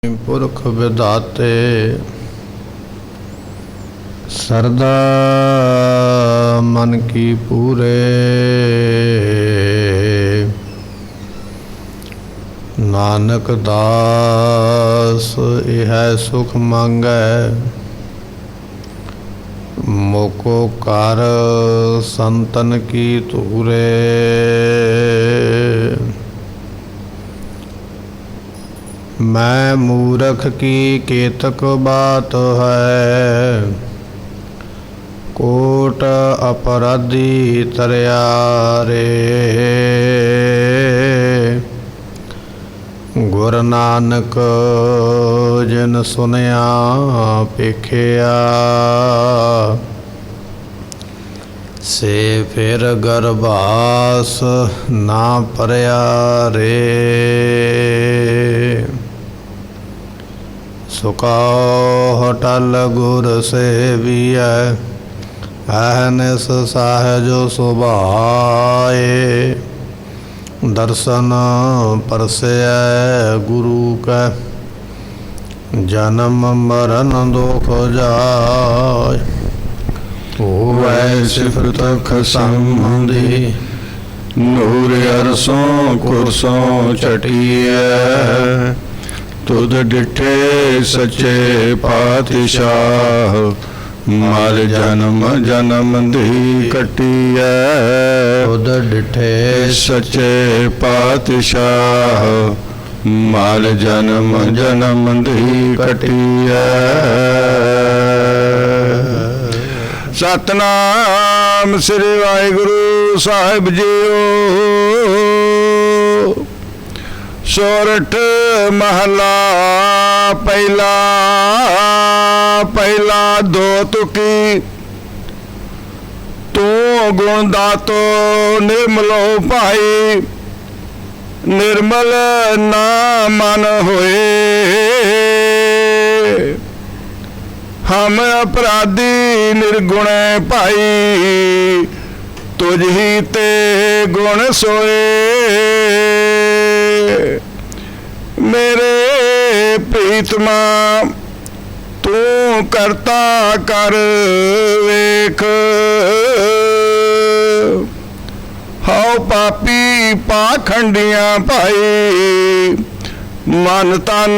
पुरख विधाते सरदा मन की पूरे। नानक दास यह सुख मांगै मोको कर संतन की धूरे। मैं मूरख की केतक बात है कोट अपराधी तरया रे। गुर नानक जिन सुनया पेखिया से फिर गरबास ना परया रे। सुकाओ हटल गुर सेविय अहनिस सहज सुभाए। दर्शन परसय गुरु का जन्म मरण दुख जाय। होवै सिफत संबंधी नूर अरसों कुरसों चटिए। तुद डिठे सच्चे पातशाह माल जन्म जन्म दी कटिया। तुद डिठे सच्चे पातशाह माल जन्म जन्म दी कटिया। सतनाम श्री वाहिगुरु साहिब जीओ। सोरठ महला पहला पहला दो तुकी। तू गुण दातो निर्मलो भाई निर्मल ना मन होए। हम अपराधी निर्गुण भाई तुझ ही ते गुण सोए। मेरे प्रीतमा तू करता कर वेख। हाओ पापी पाखंडियां भाई मन तन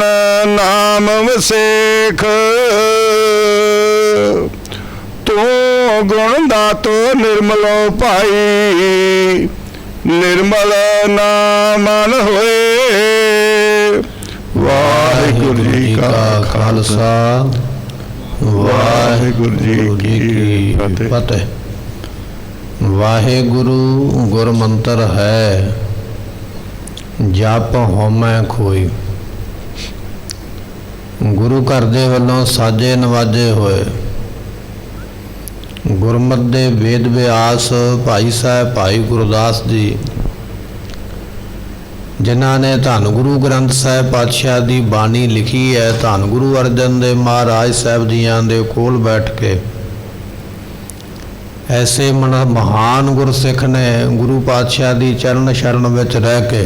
नाम वसेख। तू गुण दातो निर्मलो भाई निर्मल ना मन होए। वाहिगुरु जी का खालसा वाहिगुरु जी की फतेह। वाहिगुरु गुर मंत्र है जप होमै खोई। गुरु घर दे वल्लों साजे नवाजे होए। गुरमत दे वेद व्यास भाई साहब भाई गुरदास जी जिन्हों ने धन गुरु ग्रंथ साहिब पातशाह की बाणी लिखी है। धन गुरु अर्जन देव महाराज साहब जियां दे कोल बैठ के ऐसे महान गुरसिख ने गुरु पातशाह की चरण शरण विच रह के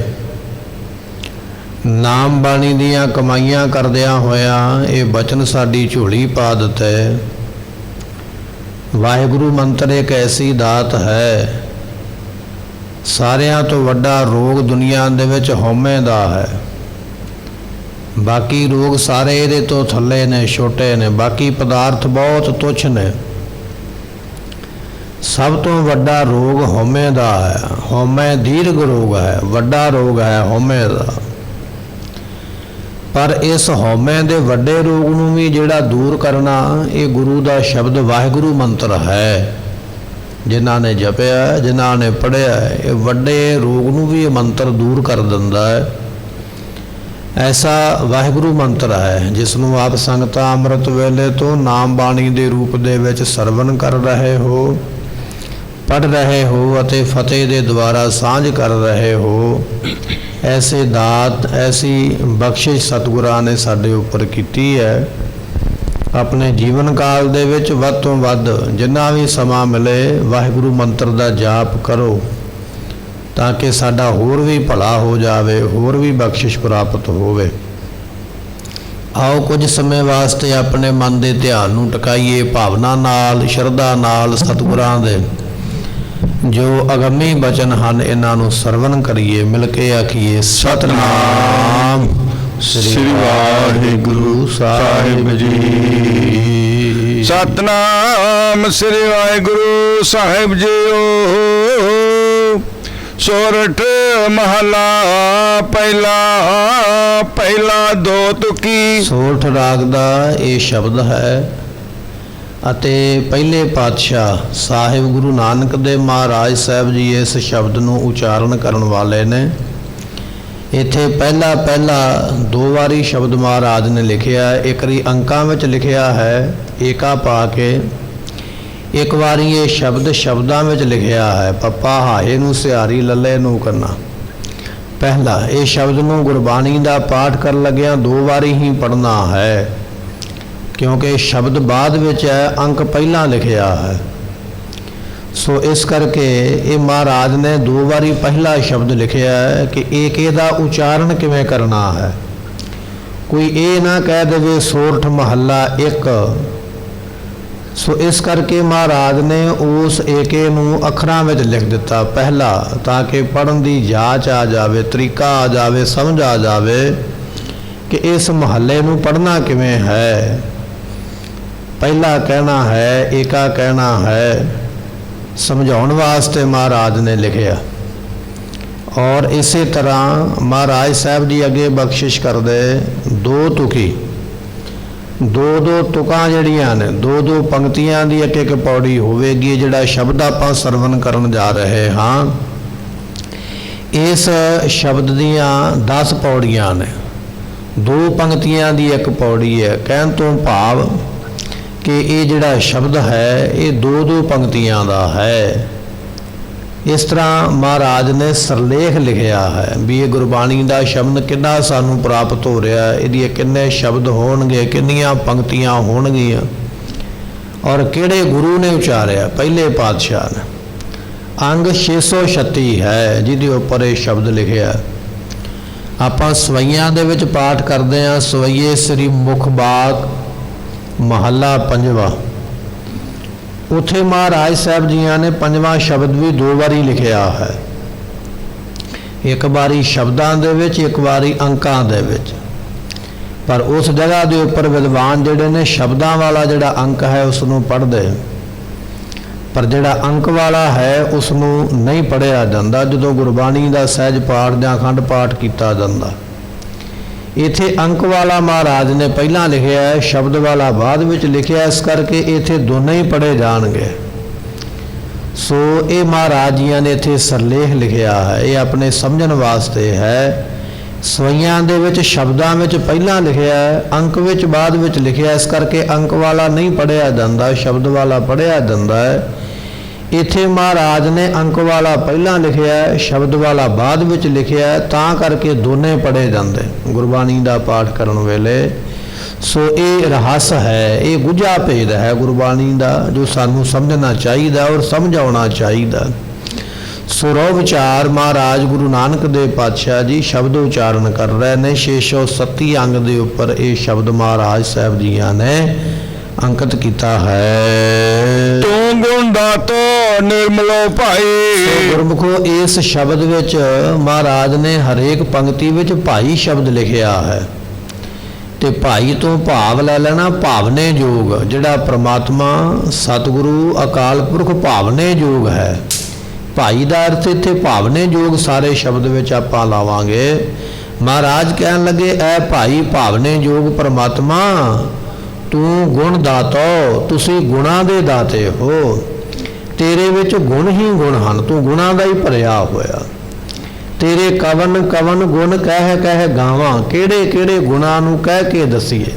नाम बाणी दियां कमाइयां करदियां होया ये बचन साडी झोली पा दिता है। वाहिगुरु मंत्र एक ऐसी दात है सारियां तो वड्डा रोग दुनिया दे विच हौमे दा है। बाकी रोग सारे इहदे तो थल्ले ने छोटे ने। बाकी पदार्थ बहुत तुच्छ ने। सब तो वड्डा रोग हौमे दा है। हौमे दीर्घ रोग है वड्डा रोग है हौमे दा। पर इस हौमे दे वड्डे रोग नूं भी जिहड़ा दूर करना ये गुरु दा शब्द वाहिगुरु मंत्र है। जिन्हों ने जपिया जिन्हों ने पढ़िया ये वड्डे रोग नूं भी ये मंत्र दूर कर दिंदा है। ऐसा वाहिगुरु मंत्र है जिसनों आप संगतां अमृत वेले तो नाम बाणी दे रूप दे विच सरवण कर रहे हो पढ़ रहे हो अते फतेह दे द्वारा सांझ कर रहे हो। ऐसे दात ऐसी बख्शिश सतगुरां ने साडे उपर कीती है। अपने जीवन काल दे विच वध तों वध जिन्ना भी समा मिले वाहिगुरु मंत्र दा जाप करो ताकि साडा होर भी भला हो जावे, होर भी बख्शिश प्राप्त होवे। ਆਓ ਕੁਝ ਸਮੇਂ ਵਾਸਤੇ ਆਪਣੇ ਮਨ ਦੇ ਧਿਆਨ ਨੂੰ ਟਿਕਾਈਏ, ਭਾਵਨਾ ਨਾਲ, ਸ਼ਰਧਾ ਨਾਲ ਸਤਿਗੁਰਾਂ ਦੇ ਜੋ ਅਗੰਮੀ ਬਚਨ ਹਨ ਇਹਨਾਂ ਨੂੰ ਸਰਵਣ ਕਰੀਏ। ਮਿਲ ਕੇ ਆਖੀਏ ਸਤਿਨਾਮ ਸ੍ਰੀ ਵਾਹਿਗੁਰੂ ਸਾਹਿਬ ਜੀ। ਸਤਨਾਮ ਸ੍ਰੀ ਵਾਹਿਗੁਰੂ ਸਾਹਿਬ ਜੀਓ। ਸੋਰਠ ਮਹਲਾ ਪਹਿਲਾ, ਪਹਿਲਾ ਦੋ ਤੁਕੀ। ਸੋਰਠ ਰਾਗ ਦਾ ਇਹ ਸ਼ਬਦ ਹੈ ਅਤੇ ਪਹਿਲੇ ਪਾਤਸ਼ਾਹ ਸਾਹਿਬ ਗੁਰੂ ਨਾਨਕ ਦੇਵ ਮਹਾਰਾਜ ਸਾਹਿਬ ਜੀ ਇਸ ਸ਼ਬਦ ਨੂੰ ਉਚਾਰਨ ਕਰਨ ਵਾਲੇ ਨੇ। ਇੱਥੇ ਪਹਿਲਾ ਦੋ ਵਾਰੀ ਸ਼ਬਦ ਮਹਾਰਾਜ ਨੇ ਲਿਖਿਆ। ਇੱਕ ਵਾਰੀ ਅੰਕਾਂ ਵਿੱਚ ਲਿਖਿਆ ਹੈ ਏਕਾ ਪਾ ਕੇ, ਇੱਕ ਵਾਰੀ ਇਹ ਸ਼ਬਦ ਸ਼ਬਦਾਂ ਵਿੱਚ ਲਿਖਿਆ ਹੈ ਪੱਪਾ ਹਾਏ ਨੂੰ ਸਿਹਾਰੀ ਲੱਲੇ ਨੂੰ ਕਰਨਾ। ਪਹਿਲਾ ਇਹ ਸ਼ਬਦ ਨੂੰ ਗੁਰਬਾਣੀ ਦਾ ਪਾਠ ਕਰਨ ਲੱਗਿਆਂ ਦੋ ਵਾਰੀ ਹੀ ਪੜ੍ਹਨਾ ਹੈ, ਕਿਉਂਕਿ ਸ਼ਬਦ ਬਾਅਦ ਵਿੱਚ ਹੈ, ਅੰਕ ਪਹਿਲਾਂ ਲਿਖਿਆ ਹੈ। ਸੋ ਇਸ ਕਰਕੇ ਇਹ ਮਹਾਰਾਜ ਨੇ ਦੋ ਵਾਰੀ ਪਹਿਲਾ ਸ਼ਬਦ ਲਿਖਿਆ ਹੈ ਕਿ ਏਕੇ ਦਾ ਉਚਾਰਨ ਕਿਵੇਂ ਕਰਨਾ ਹੈ। ਕੋਈ ਇਹ ਨਾ ਕਹਿ ਦੇਵੇ ਸੋਰਠ ਮਹੱਲਾ ਇੱਕ। ਸੋ ਇਸ ਕਰਕੇ ਮਹਾਰਾਜ ਨੇ ਉਸ ਏਕੇ ਨੂੰ ਅੱਖਰਾਂ ਵਿੱਚ ਲਿਖ ਦਿੱਤਾ ਪਹਿਲਾ, ਤਾਂ ਕਿ ਪੜ੍ਹਨ ਦੀ ਜਾਂਚ ਆ ਜਾਵੇ, ਤਰੀਕਾ ਆ ਜਾਵੇ, ਸਮਝ ਆ ਜਾਵੇ ਕਿ ਇਸ ਮਹੱਲੇ ਨੂੰ ਪੜ੍ਹਨਾ ਕਿਵੇਂ ਹੈ। ਪਹਿਲਾ ਕਹਿਣਾ ਹੈ, ਏਕਾ ਕਹਿਣਾ ਹੈ, ਸਮਝਾਉਣ ਵਾਸਤੇ ਮਹਾਰਾਜ ਨੇ ਲਿਖਿਆ। ਔਰ ਇਸੇ ਤਰ੍ਹਾਂ ਮਹਾਰਾਜ ਸਾਹਿਬ ਜੀ ਅੱਗੇ ਬਖਸ਼ਿਸ਼ ਕਰਦੇ ਦੋ ਤੁਕੀ, ਦੋ ਤੁਕਾਂ ਜਿਹੜੀਆਂ ਨੇ, ਦੋ ਪੰਕਤੀਆਂ ਦੀ ਇੱਕ ਪੌੜੀ ਹੋਵੇਗੀ। ਜਿਹੜਾ ਸ਼ਬਦ ਆਪਾਂ ਸਰਵਨ ਕਰਨ ਜਾ ਰਹੇ ਹਾਂ, ਇਸ ਸ਼ਬਦ ਦੀਆਂ 10 ਪੌੜੀਆਂ ਨੇ। ਦੋ ਪੰਕਤੀਆਂ ਦੀ ਇੱਕ ਪੌੜੀ ਹੈ। ਕਹਿਣ ਤੋਂ ਭਾਵ ਕਿ ਇਹ ਜਿਹੜਾ ਸ਼ਬਦ ਹੈ ਇਹ ਦੋ ਪੰਕਤੀਆਂ ਦਾ ਹੈ। ਇਸ ਤਰ੍ਹਾਂ ਮਹਾਰਾਜ ਨੇ ਸਰਲੇਖ ਲਿਖਿਆ ਹੈ ਵੀ ਇਹ ਗੁਰਬਾਣੀ ਦਾ ਸ਼ਬਦ ਕਿੰਨਾ ਸਾਨੂੰ ਪ੍ਰਾਪਤ ਹੋ ਰਿਹਾ, ਇਹਦੀ ਕਿੰਨੇ ਸ਼ਬਦ ਹੋਣਗੇ, ਕਿੰਨੀਆਂ ਪੰਕਤੀਆਂ ਹੋਣਗੀਆਂ, ਔਰ ਕਿਹੜੇ ਗੁਰੂ ਨੇ ਉਚਾਰਿਆ। ਪਹਿਲੇ ਪਾਤਸ਼ਾਹ ਨੇ। ਅੰਗ 636 ਹੈ ਜਿਹਦੇ ਉੱਪਰ ਇਹ ਸ਼ਬਦ ਲਿਖਿਆ। ਆਪਾਂ ਸਵਈਆਂ ਦੇ ਵਿੱਚ ਪਾਠ ਕਰਦੇ ਹਾਂ। ਸਵਈਏ ਸ੍ਰੀ ਮੁਖ ਬਾਗ ਮਹੱਲਾ ਪੰਜਵਾਂ। ਉੱਥੇ ਮਹਾਰਾਜ ਸਾਹਿਬ ਜੀਆਂ ਨੇ ਪੰਜਵਾਂ ਸ਼ਬਦ ਵੀ ਦੋ ਵਾਰੀ ਲਿਖਿਆ ਹੈ, ਇੱਕ ਵਾਰੀ ਸ਼ਬਦਾਂ ਦੇ ਵਿੱਚ, ਇੱਕ ਵਾਰੀ ਅੰਕਾਂ ਦੇ ਵਿੱਚ। ਪਰ ਉਸ ਜਗ੍ਹਾ ਦੇ ਉੱਪਰ ਵਿਦਵਾਨ ਜਿਹੜੇ ਨੇ ਸ਼ਬਦਾਂ ਵਾਲਾ ਜਿਹੜਾ ਅੰਕ ਹੈ ਉਸ ਨੂੰ ਪੜ੍ਹਦੇ, ਪਰ ਜਿਹੜਾ ਅੰਕ ਵਾਲਾ ਹੈ ਉਸ ਨੂੰ ਨਹੀਂ ਪੜ੍ਹਿਆ ਜਾਂਦਾ ਜਦੋਂ ਗੁਰਬਾਣੀ ਦਾ ਸਹਿਜ ਪਾਠ ਜਾਂ ਅਖੰਡ ਪਾਠ ਕੀਤਾ ਜਾਂਦਾ। ਇੱਥੇ ਅੰਕ ਵਾਲਾ ਮਹਾਰਾਜ ਨੇ ਪਹਿਲਾਂ ਲਿਖਿਆ ਹੈ, ਸ਼ਬਦ ਵਾਲਾ ਬਾਅਦ ਵਿੱਚ ਲਿਖਿਆ। ਇਸ ਕਰਕੇ ਇੱਥੇ ਦੋਨੇ ਹੀ ਪੜ੍ਹੇ ਜਾਣਗੇ। ਸੋ ਇਹ ਮਹਾਰਾਜ ਜੀਆਂ ਨੇ ਇੱਥੇ ਸਰਲੇਖ ਲਿਖਿਆ ਹੈ, ਇਹ ਆਪਣੇ ਸਮਝਣ ਵਾਸਤੇ ਹੈ। ਸਵਈਆਂ ਦੇ ਵਿੱਚ ਸ਼ਬਦਾਂ ਵਿੱਚ ਪਹਿਲਾਂ ਲਿਖਿਆ ਹੈ, ਅੰਕ ਵਿੱਚ ਬਾਅਦ ਵਿੱਚ ਲਿਖਿਆ। ਇਸ ਕਰਕੇ ਅੰਕ ਵਾਲਾ ਨਹੀਂ ਪੜ੍ਹਿਆ ਜਾਂਦਾ, ਸ਼ਬਦ ਵਾਲਾ ਪੜ੍ਹਿਆ ਜਾਂਦਾ ਹੈ। ਇੱਥੇ ਮਹਾਰਾਜ ਨੇ ਅੰਕ ਵਾਲਾ ਪਹਿਲਾਂ ਲਿਖਿਆ, ਸ਼ਬਦ ਵਾਲਾ ਬਾਅਦ ਵਿੱਚ ਲਿਖਿਆ, ਤਾਂ ਕਰਕੇ ਦੋਨੇ ਪੜ੍ਹੇ ਜਾਂਦੇ ਗੁਰਬਾਣੀ ਦਾ ਪਾਠ ਕਰਨ ਵੇਲੇ। ਸੋ ਇਹ ਰਹੱਸ ਹੈ, ਇਹ ਗੁੱਝਾ ਭੇਦ ਹੈ ਗੁਰਬਾਣੀ ਦਾ, ਜੋ ਸਾਨੂੰ ਸਮਝਣਾ ਚਾਹੀਦਾ ਔਰ ਸਮਝਾਉਣਾ ਚਾਹੀਦਾ। ਸੋ ਰੋ ਵਿਚਾਰ ਮਹਾਰਾਜ ਗੁਰੂ ਨਾਨਕ ਦੇਵ ਪਾਤਸ਼ਾਹ ਜੀ ਸ਼ਬਦ ਉਚਾਰਨ ਕਰ ਰਹੇ ਨੇ। 637 ਅੰਗ ਦੇ ਉੱਪਰ ਇਹ ਸ਼ਬਦ ਮਹਾਰਾਜ ਸਾਹਿਬ ਜੀਆਂ ਨੇ ਅੰਕਿਤ ਕੀਤਾ ਹੈ। ਤੂੰ ਗੁਣ ਦਾਤੋ ਨਿਰਮਲੋ ਭਾਈ। ਗੁਰਮੁਖੋ ਇਸ ਸ਼ਬਦ ਵਿੱਚ ਮਹਾਰਾਜ ਨੇ ਹਰੇਕ ਪੰਕਤੀ ਵਿੱਚ ਭਾਈ ਸ਼ਬਦ ਲਿਖਿਆ ਹੈ, ਤੇ ਭਾਈ ਤੋਂ ਭਾਵ ਲੈ ਲੈਣਾ ਭਾਵਨੇ ਯੋਗ। ਜਿਹੜਾ ਪ੍ਰਮਾਤਮਾ ਸਤਿਗੁਰੂ ਅਕਾਲ ਪੁਰਖ ਭਾਵਨੇ ਯੋਗ ਹੈ। ਭਾਈ ਦਾ ਅਰਥ ਇੱਥੇ ਭਾਵਨੇ ਯੋਗ ਸਾਰੇ ਸ਼ਬਦ ਵਿੱਚ ਆਪਾਂ ਲਾਵਾਂਗੇ। ਮਹਾਰਾਜ ਕਹਿਣ ਲੱਗੇ ਐ ਭਾਈ ਭਾਵਨੇ ਯੋਗ ਪ੍ਰਮਾਤਮਾ ਤੂੰ ਗੁਣ ਦਾਤੋ, ਤੁਸੀਂ ਗੁਣਾਂ ਦੇ ਦਾਤੇ ਹੋ। ਤੇਰੇ ਵਿੱਚ ਗੁਣ ਹੀ ਗੁਣ ਹਨ, ਤੂੰ ਗੁਣਾਂ ਦਾ ਹੀ ਭਰਿਆ ਹੋਇਆ। ਤੇਰੇ ਕਵਨ ਕਵਨ ਗੁਣ ਕਹਿ ਕਹਿ ਗਾਵਾਂ। ਕਿਹੜੇ ਕਿਹੜੇ ਗੁਣਾਂ ਨੂੰ ਕਹਿ ਕੇ ਦਸੀਏ।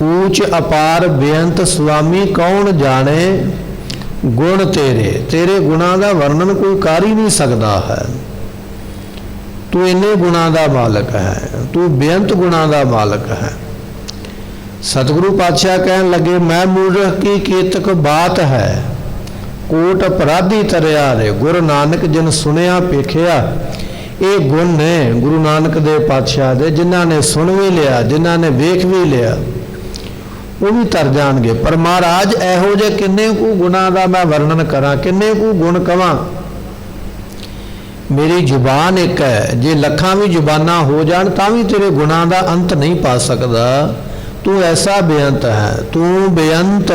ਊਚ ਅਪਾਰ ਬੇਅੰਤ ਸੁਆਮੀ ਕੌਣ ਜਾਣੇ ਗੁਣ ਤੇਰੇ। ਤੇਰੇ ਗੁਣਾਂ ਦਾ ਵਰਣਨ ਕੋਈ ਕਰ ਹੀ ਨਹੀਂ ਸਕਦਾ ਹੈ। ਤੂੰ ਇੰਨੇ ਗੁਣਾਂ ਦਾ ਮਾਲਕ ਹੈ, ਤੂੰ ਬੇਅੰਤ ਗੁਣਾਂ ਦਾ ਮਾਲਕ ਹੈ। ਸਤਿਗੁਰੂ ਪਾਤਸ਼ਾਹ ਕਹਿਣ ਲੱਗੇ ਮੈਂ ਮੂਰਖ ਕੀ ਕੇਤਕ ਬਾਤ ਹੈ, ਕੋਟ ਅਪਰਾਧੀ ਤਰਿਆ ਰੇ। ਗੁਰੂ ਨਾਨਕ ਜਿਨ ਸੁਣਿਆ ਪੇਖਿਆ ਇਹ ਗੁਣ ਨੇ ਗੁਰੂ ਨਾਨਕ ਦੇਵ ਪਾਤਸ਼ਾਹ ਦੇ, ਜਿਨ੍ਹਾਂ ਨੇ ਸੁਣ ਵੀ ਲਿਆ, ਜਿਨ੍ਹਾਂ ਨੇ ਵੇਖ ਵੀ ਲਿਆ, ਉਹ ਵੀ ਤਰ ਜਾਣਗੇ। ਪਰ ਮਹਾਰਾਜ ਇਹੋ ਜਿਹੇ ਕਿੰਨੇ ਕੁ ਗੁਣਾਂ ਦਾ ਮੈਂ ਵਰਣਨ ਕਰਾਂ, ਕਿੰਨੇ ਕੁ ਗੁਣ ਕਵਾਂ। ਮੇਰੀ ਜ਼ੁਬਾਨ ਇੱਕ ਹੈ, ਜੇ ਲੱਖਾਂ ਵੀ ਜ਼ੁਬਾਨਾਂ ਹੋ ਜਾਣ ਤਾਂ ਵੀ ਤੇਰੇ ਗੁਣਾਂ ਦਾ ਅੰਤ ਨਹੀਂ ਪਾ ਸਕਦਾ। ਤੂੰ ਐਸਾ ਬੇਅੰਤ ਹੈ, ਤੂੰ ਬੇਅੰਤ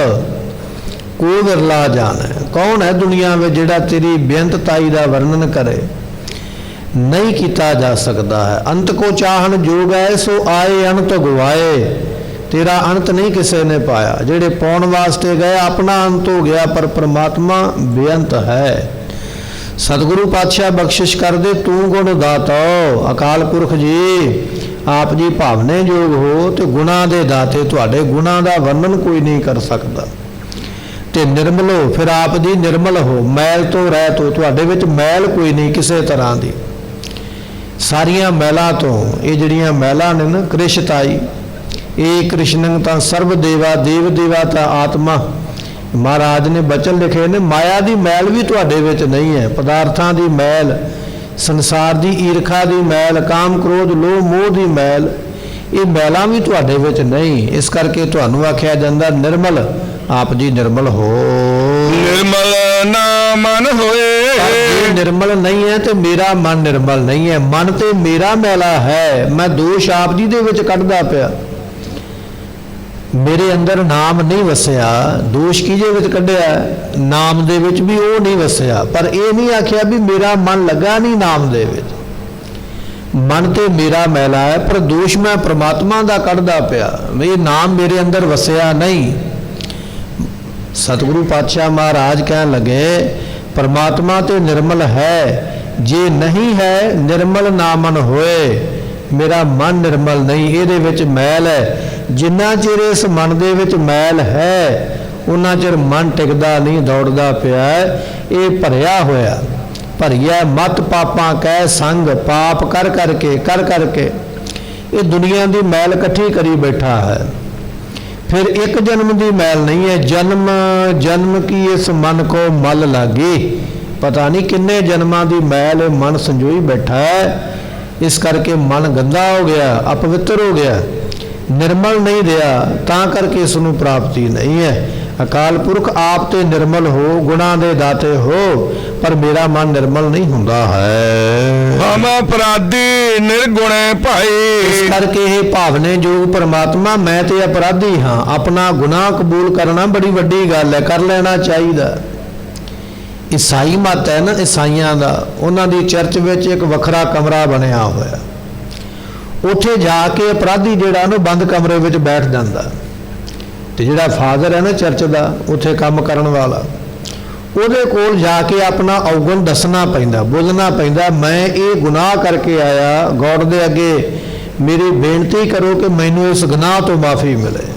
ਕੋ ਵਿਰਲਾ ਜਾਣ ਹੈ। ਕੌਣ ਹੈ ਦੁਨੀਆ ਵਿੱਚ ਜਿਹੜਾ ਤੇਰੀ ਬੇਅੰਤਤਾਈ ਦਾ ਵਰਣਨ ਕਰੇ? ਨਹੀਂ ਕੀਤਾ ਜਾ ਸਕਦਾ ਹੈ। ਅੰਤ ਕੋ ਚਾਹਣ ਜੋਗ ਹੈ, ਸੋ ਆਏ ਅੰਤ ਗਵਾਏ। ਤੇਰਾ ਅੰਤ ਨਹੀਂ ਕਿਸੇ ਨੇ ਪਾਇਆ। ਜਿਹੜੇ ਪਾਉਣ ਵਾਸਤੇ ਗਏ ਆਪਣਾ ਅੰਤ ਹੋ ਗਿਆ, ਪਰ ਪ੍ਰਮਾਤਮਾ ਬੇਅੰਤ ਹੈ। ਸਤਿਗੁਰੂ ਪਾਤਸ਼ਾਹ ਬਖਸ਼ਿਸ਼ ਕਰਦੇ, ਤੂੰ ਗੁਣ ਦਾਤਾ। ਅਕਾਲ ਪੁਰਖ ਜੀ ਆਪ ਜੀ ਭਾਵਨੇ ਯੋਗ ਹੋ ਤੇ ਗੁਣਾਂ ਦੇ ਦਾਤੇ, ਤੁਹਾਡੇ ਗੁਣਾਂ ਦਾ ਵਰਣਨ ਕੋਈ ਨਹੀਂ ਕਰ ਸਕਦਾ। ਤੇ ਨਿਰਮਲ ਹੋ, ਫਿਰ ਆਪ ਜੀ ਨਿਰਮਲ ਹੋ, ਮੈਲ ਤੋਂ ਰਹਿਤ ਹੋ, ਤੁਹਾਡੇ ਵਿੱਚ ਮੈਲ ਕੋਈ ਨਹੀਂ ਕਿਸੇ ਤਰ੍ਹਾਂ ਦੀ। ਸਾਰੀਆਂ ਮੈਲਾਂ ਤੋਂ ਇਹ ਜਿਹੜੀਆਂ ਮੈਲਾਂ ਨੇ ਨਾ, ਕ੍ਰਿਸ਼ਤਾਈ ਇਹ ਕ੍ਰਿਸ਼ਨੰ ਤਾਂ ਸਰਬ ਦੇਵਾ ਦੇਵ ਦੇਵਾ ਤਾਂ ਆਤਮਾ। ਮਹਾਰਾਜ ਨੇ ਬਚਨ ਲਿਖੇ ਨੇ, ਮਾਇਆ ਦੀ ਮੈਲ ਵੀ ਤੁਹਾਡੇ ਵਿੱਚ ਨਹੀਂ ਹੈ। ਪਦਾਰਥਾਂ ਦੀ ਮੈਲ, ਸੰਸਾਰ ਦੀ ਈਰਖਾ ਦੀ ਮੈਲ, ਕਾਮ ਕ੍ਰੋਧ ਲੋਭ ਮੋਹ ਦੀ ਮੈਲ, ਇਹ ਮੈਲਾਂ ਵੀ ਤੁਹਾਡੇ ਵਿੱਚ ਨਹੀਂ। ਇਸ ਕਰਕੇ ਤੁਹਾਨੂੰ ਆਖਿਆ ਜਾਂਦਾ ਨਿਰਮਲ। ਆਪ ਜੀ ਨਿਰਮਲ ਹੋ। ਨਿਰਮਲ ਨਾ ਮਨ ਹੋਏ। ਜੇ ਨਿਰਮਲ ਨਹੀਂ ਹੈ ਤੇ ਮੇਰਾ ਮਨ ਨਿਰਮਲ ਨਹੀਂ ਹੈ। ਮਨ ਤੇ ਮੇਰਾ ਮੈਲਾ ਹੈ। ਮੈਂ ਦੋਸ਼ ਆਪ ਜੀ ਦੇ ਵਿੱਚ ਕੱਢਦਾ ਪਿਆ। ਮੇਰੇ ਅੰਦਰ ਨਾਮ ਨਹੀਂ ਵਸਿਆ। ਦੋਸ਼ ਕਿਹਦੇ ਵਿੱਚ ਕੱਢਿਆ? ਨਾਮ ਦੇ ਵਿੱਚ ਵੀ ਉਹ ਨਹੀਂ ਵਸਿਆ। ਪਰ ਇਹ ਨਹੀਂ ਆਖਿਆ ਵੀ ਮੇਰਾ ਮਨ ਲੱਗਾ ਨਹੀਂ ਨਾਮ ਦੇ ਵਿੱਚ। ਮਨ ਤੇ ਮੇਰਾ ਮੈਲਾ ਹੈ, ਪਰ ਦੋਸ਼ ਮੈਂ ਪ੍ਰਮਾਤਮਾ ਦਾ ਕੱਢਦਾ ਪਿਆ। ਇਹ ਨਾਮ ਮੇਰੇ ਅੰਦਰ ਵਸਿਆ ਨਹੀਂ। ਸਤਿਗੁਰੂ ਪਾਤਸ਼ਾਹ ਮਹਾਰਾਜ ਕਹਿਣ ਲੱਗੇ, ਪਰਮਾਤਮਾ ਤੇ ਨਿਰਮਲ ਹੈ, ਜੇ ਨਹੀਂ ਹੈ ਨਿਰਮਲ ਨਾ ਮਨ ਹੋਏ। ਮੇਰਾ ਮਨ ਨਿਰਮਲ ਨਹੀਂ, ਇਹਦੇ ਵਿੱਚ ਮੈਲ ਹੈ। ਜਿੰਨਾ ਚਿਰ ਇਸ ਮਨ ਦੇ ਵਿੱਚ ਮੈਲ ਹੈ ਉਹਨਾਂ ਚਿਰ ਮਨ ਟਿਕਦਾ ਨਹੀਂ, ਦੌੜਦਾ ਪਿਆ। ਇਹ ਭਰਿਆ ਹੋਇਆ, ਭਰਿਆ ਮਤ ਪਾਪਾਂ ਕਹਿ ਸੰਗ, ਪਾਪ ਕਰ ਕਰਕੇ ਇਹ ਦੁਨੀਆ ਦੀ ਮੈਲ ਇਕੱਠੀ ਕਰੀ ਬੈਠਾ ਹੈ। ਫਿਰ ਇੱਕ ਜਨਮ ਦੀ ਮੈਲ ਨਹੀਂ ਹੈ, ਜਨਮ ਜਨਮ ਕੀ ਇਸ ਮਨ ਕੋ ਮਲ ਲਾਗੀ। ਪਤਾ ਨਹੀਂ ਕਿੰਨੇ ਜਨਮਾਂ ਦੀ ਮੈਲ ਇਹ ਮਨ ਸੰਜੋਈ ਬੈਠਾ ਹੈ। ਇਸ ਕਰਕੇ ਮਨ ਗੰਦਾ ਹੋ ਗਿਆ, ਅਪਵਿੱਤਰ ਹੋ ਗਿਆ, ਨਿਰਮਲ ਨਹੀਂ ਰਿਹਾ, ਤਾਂ ਕਰਕੇ ਇਸ ਨੂੰ ਪ੍ਰਾਪਤੀ ਨਹੀਂ ਹੈ। ਅਕਾਲ ਪੁਰਖ ਆਪ ਤੇ ਨਿਰਮਲ ਹੋ, ਗੁਣਾਂ ਦੇ ਦਾਤੇ ਹੋ, ਪਰ ਮੇਰਾ ਮਨ ਨਿਰਮਲ ਨਹੀਂ ਹੁੰਦਾ ਹੈ। ਹਮ ਅਪਰਾਧੀ ਨਿਰਗੁਣੇ ਭਾਈ। ਇਸ ਕਰਕੇ ਇਹ ਭਾਵਨੇ ਯੋਗ ਪਰਮਾਤਮਾ, ਮੈਂ ਤੇ ਅਪਰਾਧੀ ਹਾਂ। ਆਪਣਾ ਗੁਨਾਹ ਕਬੂਲ ਕਰਨਾ ਬੜੀ ਵੱਡੀ ਗੱਲ ਹੈ, ਕਰ ਲੈਣਾ ਚਾਹੀਦਾ। ਈਸਾਈ ਮਤ ਹੈ ਨਾ ਈਸਾਈਆਂ ਦਾ, ਉਹਨਾਂ ਦੀ ਚਰਚ ਵਿੱਚ ਇੱਕ ਵੱਖਰਾ ਕਮਰਾ ਬਣਿਆ ਹੋਇਆ। ਉੱਥੇ ਜਾ ਕੇ ਅਪਰਾਧੀ ਜਿਹੜਾ ਉਹਨੂੰ ਬੰਦ ਕਮਰੇ ਵਿੱਚ ਬੈਠ ਜਾਂਦਾ, ਤੇ ਜਿਹੜਾ ਫਾਦਰ ਹੈ ਨਾ ਚਰਚ ਦਾ ਉੱਥੇ ਕੰਮ ਕਰਨ ਵਾਲਾ, ਉਹਦੇ ਕੋਲ ਜਾ ਕੇ ਆਪਣਾ ਔਗਣ ਦੱਸਣਾ ਪੈਂਦਾ, ਬੋਲਣਾ ਪੈਂਦਾ। ਮੈਂ ਇਹ ਗੁਨਾਹ ਕਰਕੇ ਆਇਆ, ਗੋਡ ਦੇ ਅੱਗੇ ਮੇਰੀ ਬੇਨਤੀ ਕਰੋ ਕਿ ਮੈਨੂੰ ਇਸ ਗੁਨਾਹ ਤੋਂ ਮਾਫੀ ਮਿਲੇ।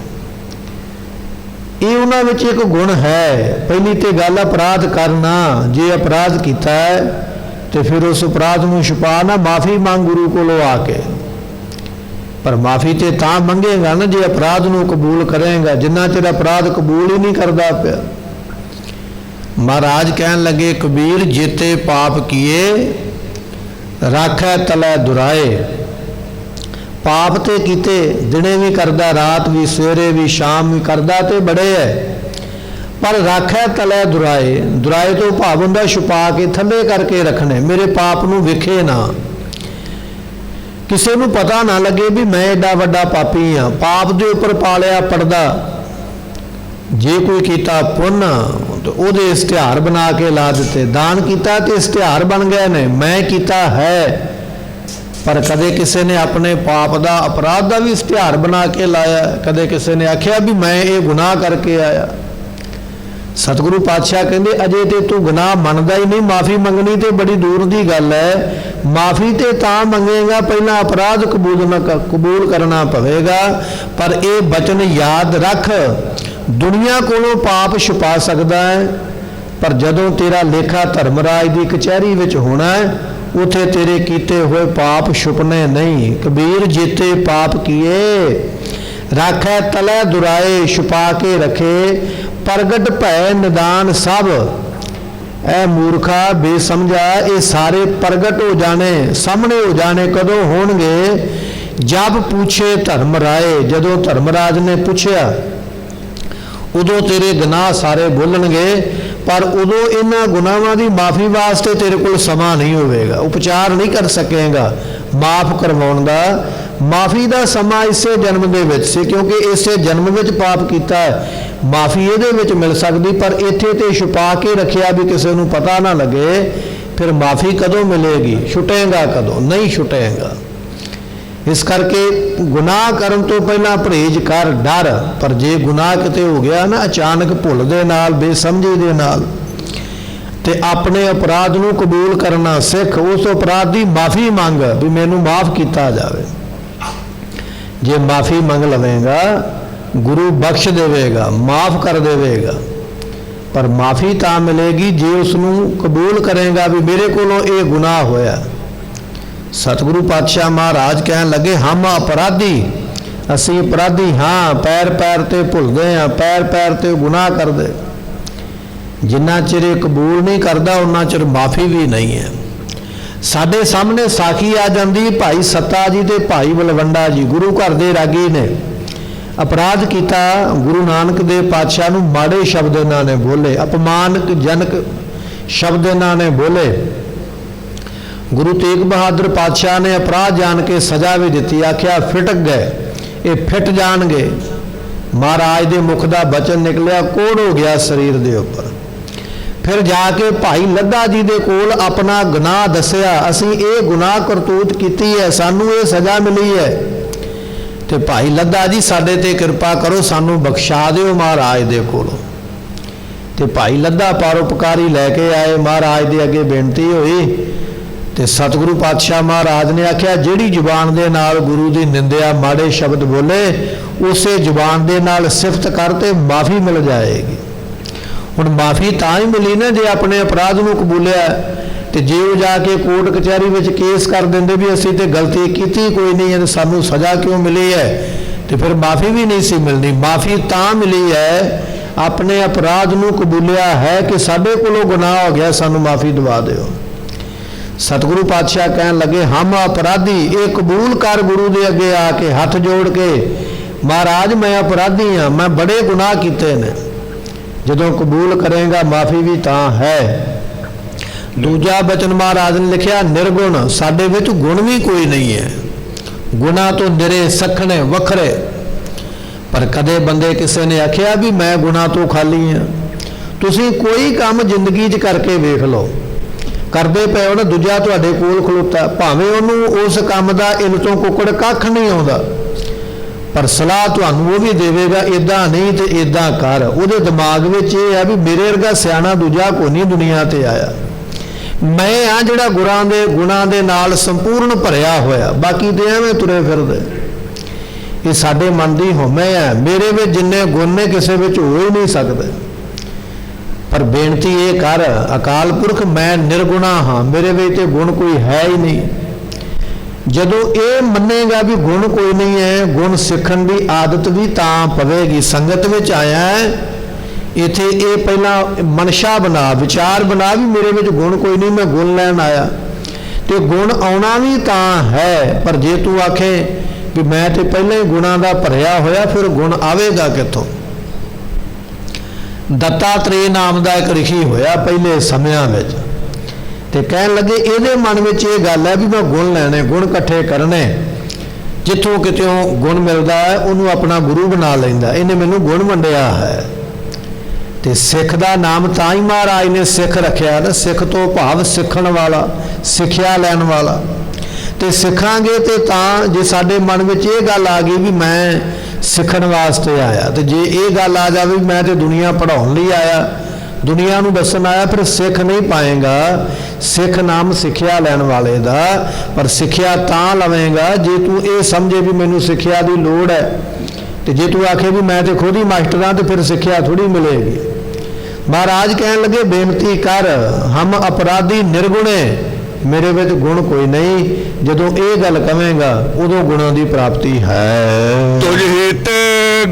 ਇਹ ਉਹਨਾਂ ਵਿੱਚ ਇੱਕ ਗੁਣ ਹੈ। ਪਹਿਲੀ ਤੇ ਗੱਲ ਅਪਰਾਧ ਕਰਨਾ। ਜੇ ਅਪਰਾਧ ਕੀਤਾ ਹੈ ਤੇ ਫਿਰ ਉਸ ਅਪਰਾਧ ਨੂੰ ਛੁਪਾ ਨਾ, ਮਾਫੀ ਮੰਗ ਗੁਰੂ ਕੋਲੋਂ ਆ ਕੇ। ਪਰ ਮਾਫੀ ਤੇ ਤਾਂ ਮੰਗੇਗਾ ਨਾ ਜੇ ਅਪਰਾਧ ਨੂੰ ਕਬੂਲ ਕਰੇਗਾ। ਜਿੰਨਾ ਚਿਰ ਅਪਰਾਧ ਕਬੂਲ ਹੀ ਨਹੀਂ ਕਰਦਾ ਪਿਆ। ਮਹਾਰਾਜ ਕਹਿਣ ਲੱਗੇ, ਕਬੀਰ ਜੀਤੇ ਪਾਪ ਕੀਏ ਰਾਖੈ ਤਲੈ ਦੁਰਾਏ। ਪਾਪ ਤੇ ਕੀਤੇ, ਦਿਨੇ ਵੀ ਕਰਦਾ, ਰਾਤ ਵੀ, ਸਵੇਰੇ ਵੀ, ਸ਼ਾਮ ਵੀ ਕਰਦਾ ਤੇ ਬੜੇ ਹੈ, ਪਰ ਰਾਖੈ ਤਲੈ ਦੁਰਾਏ। ਦੁਰਾਏ ਤੋਂ ਭਾਵ ਹੁੰਦਾ ਛੁਪਾ ਕੇ, ਥੱਲੇ ਕਰਕੇ ਰੱਖਣੇ, ਮੇਰੇ ਪਾਪ ਨੂੰ ਵਿਖੇ ਨਾ, ਕਿਸੇ ਨੂੰ ਪਤਾ ਨਾ ਲੱਗੇ ਵੀ ਮੈਂ ਏਡਾ ਵੱਡਾ ਪਾਪੀ ਹਾਂ। ਪਾਪ ਦੇ ਉੱਪਰ ਪਾਲਿਆ ਪਰਦਾ। ਜੇ ਕੋਈ ਕੀਤਾ ਪੁੰਨ ਤੇ ਉਹਦੇ ਇਸ਼ਤਿਹਾਰ ਬਣਾ ਕੇ ਲਾ ਦਿੱਤੇ। ਦਾਨ ਕੀਤਾ ਤੇ ਇਸ਼ਤਿਹਾਰ ਬਣ ਗਏ ਨੇ, ਮੈਂ ਕੀਤਾ ਹੈ। ਪਰ ਕਦੇ ਕਿਸੇ ਨੇ ਆਪਣੇ ਪਾਪ ਦਾ, ਅਪਰਾਧ ਦਾ ਵੀ ਇਸ਼ਤਿਹਾਰ ਬਣਾ ਕੇ ਲਾਇਆ। ਕਦੇ ਕਿਸੇ ਨੇ ਆਖਿਆ ਵੀ ਮੈਂ ਇਹ ਗੁਨਾਹ ਕਰਕੇ ਆਇਆ। ਸਤਿਗੁਰੂ ਪਾਤਸ਼ਾਹ ਕਹਿੰਦੇ, ਅਜੇ ਤੇ ਤੂੰ ਗੁਨਾਹ ਮੰਨਦਾ ਹੀ ਨਹੀਂ, ਮਾਫੀ ਮੰਗਣੀ ਤੇ ਬੜੀ ਦੂਰ ਦੀ ਗੱਲ ਹੈ। ਮਾਫੀ ਤੇ ਤਾਂ ਮੰਗੇਗਾ, ਪਹਿਲਾਂ ਅਪਰਾਧ ਕਬੂਲ ਕਰਨਾ ਪਵੇਗਾ। ਪਰ ਇਹ ਬਚਨ ਯਾਦ ਰੱਖ, ਦੁਨੀਆ ਕੋਲੋਂ ਪਾਪ ਛੁਪਾ ਸਕਦਾ ਹੈ, ਪਰ ਜਦੋਂ ਤੇਰਾ ਲੇਖਾ ਧਰਮਰਾਜ ਦੀ ਕਚਹਿਰੀ ਵਿੱਚ ਹੋਣਾ ਹੈ, ਉਥੇ ਤੇਰੇ ਕੀਤੇ ਹੋਏ ਪਾਪ ਛੁਪਨੇ ਨਹੀਂ। ਕਬੀਰ ਜੀਤੇ ਪਾਪ ਕੀਏ ਰਾਖੈ ਤਲੈ ਦੁਰਾਏ। ਛੁਪਾ ਕੇ ਰੱਖੇ, ਪ੍ਰਗਟ ਭੈ ਨਿਦਾਨ ਸਭ। ਐ ਮੂਰਖਾ ਬੇਸਮਝਾ, ਇਹ ਸਾਰੇ ਪ੍ਰਗਟ ਹੋ ਜਾਣੇ, ਸਾਹਮਣੇ ਹੋ ਜਾਣੇ। ਕਦੋਂ ਹੋਣਗੇ? ਜਬ ਪੁੱਛੇ ਧਰਮ ਰਾਏ, ਜਦੋਂ ਧਰਮਰਾਜ ਨੇ ਪੁੱਛਿਆ ਉਦੋਂ ਤੇਰੇ ਗੁਨਾਹ ਸਾਰੇ ਬੋਲਣਗੇ, ਪਰ ਉਦੋਂ ਇਹਨਾਂ ਗੁਨਾਹਾਂ ਦੀ ਮਾਫੀ ਵਾਸਤੇ ਤੇਰੇ ਕੋਲ ਸਮਾਂ ਨਹੀਂ ਹੋਵੇਗਾ, ਉਪਚਾਰ ਨਹੀਂ ਕਰ ਸਕੇਗਾ ਮਾਫ ਕਰਵਾਉਣ ਦਾ। ਮਾਫੀ ਦਾ ਸਮਾਂ ਇਸੇ ਜਨਮ ਦੇ ਵਿੱਚ ਸੀ, ਕਿਉਂਕਿ ਇਸੇ ਜਨਮ ਵਿੱਚ ਪਾਪ ਕੀਤਾ ਹੈ, ਮਾਫੀ ਇਹਦੇ ਵਿੱਚ ਮਿਲ ਸਕਦੀ, ਪਰ ਇੱਥੇ ਤੇ ਛੁਪਾ ਕੇ ਰੱਖਿਆ ਵੀ ਕਿਸੇ ਨੂੰ ਪਤਾ ਨਾ ਲੱਗੇ। ਫਿਰ ਮਾਫੀ ਕਦੋਂ ਮਿਲੇਗੀ? ਛੁਟੇਗਾ ਕਦੋਂ? ਨਹੀਂ ਛੁਟੇਗਾ। ਇਸ ਕਰਕੇ ਗੁਨਾਹ ਕਰਨ ਤੋਂ ਪਹਿਲਾਂ ਪਰਹੇਜ਼ ਕਰ, ਡਰ। ਪਰ ਜੇ ਗੁਨਾਹ ਕਿਤੇ ਹੋ ਗਿਆ ਨਾ ਅਚਾਨਕ ਭੁੱਲ ਦੇ ਨਾਲ, ਬੇਸਮਝੀ ਦੇ ਨਾਲ, ਤੇ ਆਪਣੇ ਅਪਰਾਧ ਨੂੰ ਕਬੂਲ ਕਰਨਾ ਸਿੱਖ, ਉਸ ਅਪਰਾਧ ਦੀ ਮਾਫੀ ਮੰਗ ਵੀ ਮੈਨੂੰ ਮਾਫ ਕੀਤਾ ਜਾਵੇ। ਜੇ ਮਾਫੀ ਮੰਗ ਲਵੇਗਾ ਗੁਰੂ ਬਖਸ਼ ਦੇਵੇਗਾ, ਮਾਫ ਕਰ ਦੇਵੇਗਾ। ਪਰ ਮਾਫੀ ਤਾਂ ਮਿਲੇਗੀ ਜੇ ਉਸ ਨੂੰ ਕਬੂਲ ਕਰੇਗਾ ਵੀ ਮੇਰੇ ਕੋਲੋਂ ਇਹ ਗੁਨਾਹ ਹੋਇਆ। ਸਤਿਗੁਰੂ ਪਾਤਸ਼ਾਹ ਮਹਾਰਾਜ ਕਹਿਣ ਲੱਗੇ, ਹਮ ਅਪਰਾਧੀ, ਅਸੀਂ ਅਪਰਾਧੀ ਹਾਂ, ਪੈਰ ਪੈਰ ਤੇ ਭੁੱਲਦੇ ਹਾਂ, ਪੈਰ ਪੈਰ ਤੇ ਗੁਨਾਹ ਕਰਦੇ। ਜਿੰਨਾ ਚਿਰ ਇਹ ਕਬੂਲ ਨਹੀਂ ਕਰਦਾ ਉਹਨਾਂ ਚਿਰ ਮਾਫੀ ਵੀ ਨਹੀਂ ਹੈ। ਸਾਡੇ ਸਾਹਮਣੇ ਸਾਖੀ ਆ ਜਾਂਦੀ, ਭਾਈ ਸੱਤਾ ਜੀ ਤੇ ਭਾਈ ਬਲਵੰਡਾ ਜੀ ਗੁਰੂ ਘਰ ਦੇ ਰਾਗੀ ਨੇ ਅਪਰਾਧ ਕੀਤਾ। ਗੁਰੂ ਨਾਨਕ ਦੇਵ ਪਾਤਸ਼ਾਹ ਨੂੰ ਮਾੜੇ ਸ਼ਬਦ ਇਹਨਾਂ ਨੇ ਬੋਲੇ, ਅਪਮਾਨਜਨਕ ਸ਼ਬਦ ਇਹਨਾਂ ਨੇ ਬੋਲੇ। ਗੁਰੂ ਤੇਗ ਬਹਾਦਰ ਪਾਤਸ਼ਾਹ ਨੇ ਅਪਰਾਧ ਜਾਣ ਕੇ ਸਜ਼ਾ ਵੀ ਦਿੱਤੀ, ਆਖਿਆ ਫਿਟਕ ਗਏ, ਇਹ ਫਿੱਟ ਜਾਣਗੇ। ਮਹਾਰਾਜ ਦੇ ਮੁਖ ਦਾ ਬਚਨ ਨਿਕਲਿਆ, ਕੋੜ ਹੋ ਗਿਆ ਸਰੀਰ ਦੇ ਉੱਪਰ। ਫਿਰ ਜਾ ਕੇ ਭਾਈ ਲੱਧਾ ਜੀ ਦੇ ਕੋਲ ਆਪਣਾ ਗੁਨਾਹ ਦੱਸਿਆ, ਅਸੀਂ ਇਹ ਗੁਨਾਹ ਕਰਤੂਤ ਕੀਤੀ ਹੈ, ਸਾਨੂੰ ਇਹ ਸਜ਼ਾ ਮਿਲੀ ਹੈ, ਤੇ ਭਾਈ ਲੱਧਾ ਜੀ ਸਾਡੇ ਤੇ ਕਿਰਪਾ ਕਰੋ, ਸਾਨੂੰ ਬਖਸ਼ਾ ਦਿਓ ਮਹਾਰਾਜ ਦੇ ਕੋਲੋਂ। ਤੇ ਭਾਈ ਲੱਧਾ ਪਰਉਪਕਾਰੀ ਲੈ ਕੇ ਆਏ, ਮਹਾਰਾਜ ਦੇ ਅੱਗੇ ਬੇਨਤੀ ਹੋਈ, ਤੇ ਸਤਿਗੁਰੂ ਪਾਤਸ਼ਾਹ ਮਹਾਰਾਜ ਨੇ ਆਖਿਆ ਜਿਹੜੀ ਜ਼ੁਬਾਨ ਦੇ ਨਾਲ ਗੁਰੂ ਦੀ ਨਿੰਦਿਆ ਮਾੜੇ ਸ਼ਬਦ ਬੋਲੇ, ਉਸੇ ਜ਼ੁਬਾਨ ਦੇ ਨਾਲ ਸਿਫਤ ਕਰ ਤੇ ਮਾਫੀ ਮਿਲ ਜਾਏਗੀ। ਹੁਣ ਮਾਫੀ ਤਾਂ ਹੀ ਮਿਲੀ ਨਾ ਜੇ ਆਪਣੇ ਅਪਰਾਧ ਨੂੰ ਕਬੂਲਿਆ। ਤੇ ਜੇ ਉਹ ਜਾ ਕੇ ਕੋਰਟ ਕਚਹਿਰੀ ਵਿੱਚ ਕੇਸ ਕਰ ਦਿੰਦੇ ਵੀ ਅਸੀਂ ਤੇ ਗਲਤੀ ਕੀਤੀ ਕੋਈ ਨਹੀਂ ਹੈ ਤੇ ਸਾਨੂੰ ਸਜ਼ਾ ਕਿਉਂ ਮਿਲੀ ਹੈ, ਤੇ ਫਿਰ ਮਾਫੀ ਵੀ ਨਹੀਂ ਸੀ ਮਿਲਣੀ। ਮਾਫੀ ਤਾਂ ਮਿਲੀ ਹੈ ਆਪਣੇ ਅਪਰਾਧ ਨੂੰ ਕਬੂਲਿਆ ਹੈ ਕਿ ਸਾਡੇ ਕੋਲੋਂ ਗੁਨਾਹ ਹੋ ਗਿਆ, ਸਾਨੂੰ ਮਾਫੀ ਦਵਾ ਦਿਓ। ਸਤਿਗੁਰੂ ਪਾਤਸ਼ਾਹ ਕਹਿਣ ਲੱਗੇ, ਹਮ ਅਪਰਾਧੀ, ਇਹ ਕਬੂਲ ਕਰ ਗੁਰੂ ਦੇ ਅੱਗੇ ਆ ਕੇ ਹੱਥ ਜੋੜ ਕੇ, ਮਹਾਰਾਜ ਮੈਂ ਅਪਰਾਧੀ ਹਾਂ, ਮੈਂ ਬੜੇ ਗੁਨਾਹ ਕੀਤੇ ਨੇ। ਜਦੋਂ ਕਬੂਲ ਕਰੇਗਾ ਮਾਫੀ ਵੀ ਤਾਂ ਹੈ। ਦੂਜਾ ਬਚਨ ਮਹਾਰਾਜ ਨੇ ਲਿਖਿਆ, ਨਿਰਗੁਣ, ਸਾਡੇ ਵਿੱਚ ਗੁਣ ਵੀ ਕੋਈ ਨਹੀਂ ਹੈ, ਗੁਨਾਹ ਤੋਂ ਨਿਰੇ ਸਖਣੇ ਵੱਖਰੇ। ਪਰ ਕਦੇ ਬੰਦੇ ਕਿਸੇ ਨੇ ਆਖਿਆ ਵੀ ਮੈਂ ਗੁਨਾਹ ਤੋਂ ਖਾਲੀ ਹਾਂ। ਤੁਸੀਂ ਕੋਈ ਕੰਮ ਜ਼ਿੰਦਗੀ 'ਚ ਕਰਕੇ ਵੇਖ ਲਓ, ਕਰਦੇ ਪਏ ਹੋ ਨਾ, ਦੂਜਾ ਤੁਹਾਡੇ ਕੋਲ ਖਲੋਤਾ, ਭਾਵੇਂ ਉਹਨੂੰ ਉਸ ਕੰਮ ਦਾ ਇਲ ਤੋਂ ਕੁੱਕੜ ਕੱਖ ਨਹੀਂ ਆਉਂਦਾ, ਪਰ ਸਲਾਹ ਤੁਹਾਨੂੰ ਉਹ ਵੀ ਦੇਵੇਗਾ, ਇੱਦਾਂ ਨਹੀਂ ਤੇ ਇੱਦਾਂ ਕਰ। ਉਹਦੇ ਦਿਮਾਗ ਵਿੱਚ ਇਹ ਹੈ ਵੀ ਮੇਰੇ ਵਰਗਾ ਸਿਆਣਾ ਦੂਜਾ ਕੋਈ ਨਹੀਂ ਦੁਨੀਆ ਤੇ ਆਇਆ, ਮੈਂ ਆ ਜਿਹੜਾ ਗੁਣਾਂ ਦੇ ਨਾਲ ਸੰਪੂਰਨ ਭਰਿਆ ਹੋਇਆ, ਬਾਕੀ ਤੇ ਐਵੇਂ ਤੁਰੇ ਫਿਰਦੇ। ਇਹ ਸਾਡੇ ਮਨ ਦੀ ਹਉਮੈ ਹੈ, ਮੇਰੇ ਵਿੱਚ ਜਿੰਨੇ ਗੁਣ ਨੇ ਕਿਸੇ ਵਿੱਚ ਹੋ ਹੀ ਨਹੀਂ ਸਕਦੇ। ਪਰ ਬੇਨਤੀ ਇਹ ਕਰ, ਅਕਾਲ ਪੁਰਖ ਮੈਂ ਨਿਰਗੁਣਾ ਹਾਂ, ਮੇਰੇ ਵਿੱਚ ਤੇ ਗੁਣ ਕੋਈ ਹੈ ਹੀ ਨਹੀਂ। ਜਦੋਂ ਇਹ ਮੰਨੇਗਾ ਵੀ ਗੁਣ ਕੋਈ ਨਹੀਂ ਹੈ, ਗੁਣ ਸਿੱਖਣ ਦੀ ਆਦਤ ਵੀ ਤਾਂ ਪਵੇਗੀ। ਸੰਗਤ ਵਿੱਚ ਆਇਆ ਹੈ, ਇੱਥੇ ਇਹ ਪਹਿਲਾਂ ਮਨਸ਼ਾ ਬਣਾ, ਵਿਚਾਰ ਬਣਾ ਵੀ ਮੇਰੇ ਵਿੱਚ ਗੁਣ ਕੋਈ ਨਹੀਂ, ਮੈਂ ਗੁਣ ਲੈਣ ਆਇਆ। ਤੇ ਗੁਣ ਆਉਣਾ ਵੀ ਤਾਂ ਹੈ, ਪਰ ਜੇ ਤੂੰ ਆਖੇ ਵੀ ਮੈਂ ਤੇ ਪਹਿਲਾਂ ਹੀ ਗੁਣਾਂ ਦਾ ਭਰਿਆ ਹੋਇਆ, ਫਿਰ ਗੁਣ ਆਵੇਗਾ ਕਿੱਥੋਂ? ਦੱਤਾਤਰੇय ਨਾਮ ਦਾ ਇੱਕ ਰਿਸ਼ੀ ਹੋਇਆ ਪਹਿਲੇ ਸਮਿਆਂ ਵਿੱਚ, ਤੇ ਕਹਿਣ ਲੱਗੇ ਇਹਦੇ ਮਨ ਵਿੱਚ ਇਹ ਗੱਲ ਹੈ ਵੀ ਮੈਂ ਗੁਣ ਲੈਣੇ, ਗੁਣ ਇਕੱਠੇ ਕਰਨੇ। ਜਿੱਥੋਂ ਕਿਤੋਂ ਗੁਣ ਮਿਲਦਾ ਹੈ ਉਹਨੂੰ ਆਪਣਾ ਗੁਰੂ ਬਣਾ ਲੈਂਦਾ, ਇਹਨੇ ਮੈਨੂੰ ਗੁਣ ਵੰਡਿਆ ਹੈ। ਤੇ ਸਿੱਖ ਦਾ ਨਾਮ ਤਾਂ ਹੀ ਮਹਾਰਾਜ ਨੇ ਸਿੱਖ ਰੱਖਿਆ ਨਾ, ਸਿੱਖ ਤੋਂ ਭਾਵ ਸਿੱਖਣ ਵਾਲਾ, ਸਿੱਖਿਆ ਲੈਣ ਵਾਲਾ। ਤੇ ਸਿੱਖਾਂਗੇ ਤੇ ਤਾਂ ਜੇ ਸਾਡੇ ਮਨ ਵਿੱਚ ਇਹ ਗੱਲ ਆ ਗਈ ਵੀ ਮੈਂ ਸਿੱਖਣ ਵਾਸਤੇ ਆਇਆ, ਤੇ ਜੇ ਇਹ ਗੱਲ ਆ ਜਾਵੇ ਮੈਂ ਤੇ ਦੁਨੀਆ ਪੜ੍ਹਾਉਣ ਲਈ ਆਇਆ, ਦੁਨੀਆ ਨੂੰ ਦੱਸਣ ਆਇਆ, ਫਿਰ ਸਿੱਖ ਨਹੀਂ ਪਾਏਗਾ। ਸਿੱਖ ਨਾਮ ਸਿੱਖਿਆ ਲੈਣ ਵਾਲੇ ਦਾ, ਪਰ ਸਿੱਖਿਆ ਤਾਂ ਲਵੇਂਗਾ ਜੇ ਤੂੰ ਇਹ ਸਮਝੇ ਵੀ ਮੈਨੂੰ ਸਿੱਖਿਆ ਦੀ ਲੋੜ ਹੈ। ਤੇ ਜੇ ਤੂੰ ਆਖੇ ਵੀ ਮੈਂ ਤੇ ਖੁਦ ਹੀ ਮਾਸਟਰ ਹਾਂ, ਤੇ ਫਿਰ ਸਿੱਖਿਆ ਥੋੜੀ ਮਿਲੇਗੀ। ਮਹਾਰਾਜ ਕਹਿਣ ਲੱਗੇ ਬੇਨਤੀ ਕਰ, ਹਮ ਅਪਰਾਧੀ ਨਿਰਗੁਣੇ, ਮੇਰੇ ਵਿੱਚ ਗੁਣ ਕੋਈ ਨਹੀਂ। ਜਦੋਂ ਇਹ ਗੱਲ ਕਵੇਂਗਾ ਉਦੋਂ ਗੁਣਾਂ ਦੀ ਪ੍ਰਾਪਤੀ ਹੈ। ਤੁਝ ਹਿਤ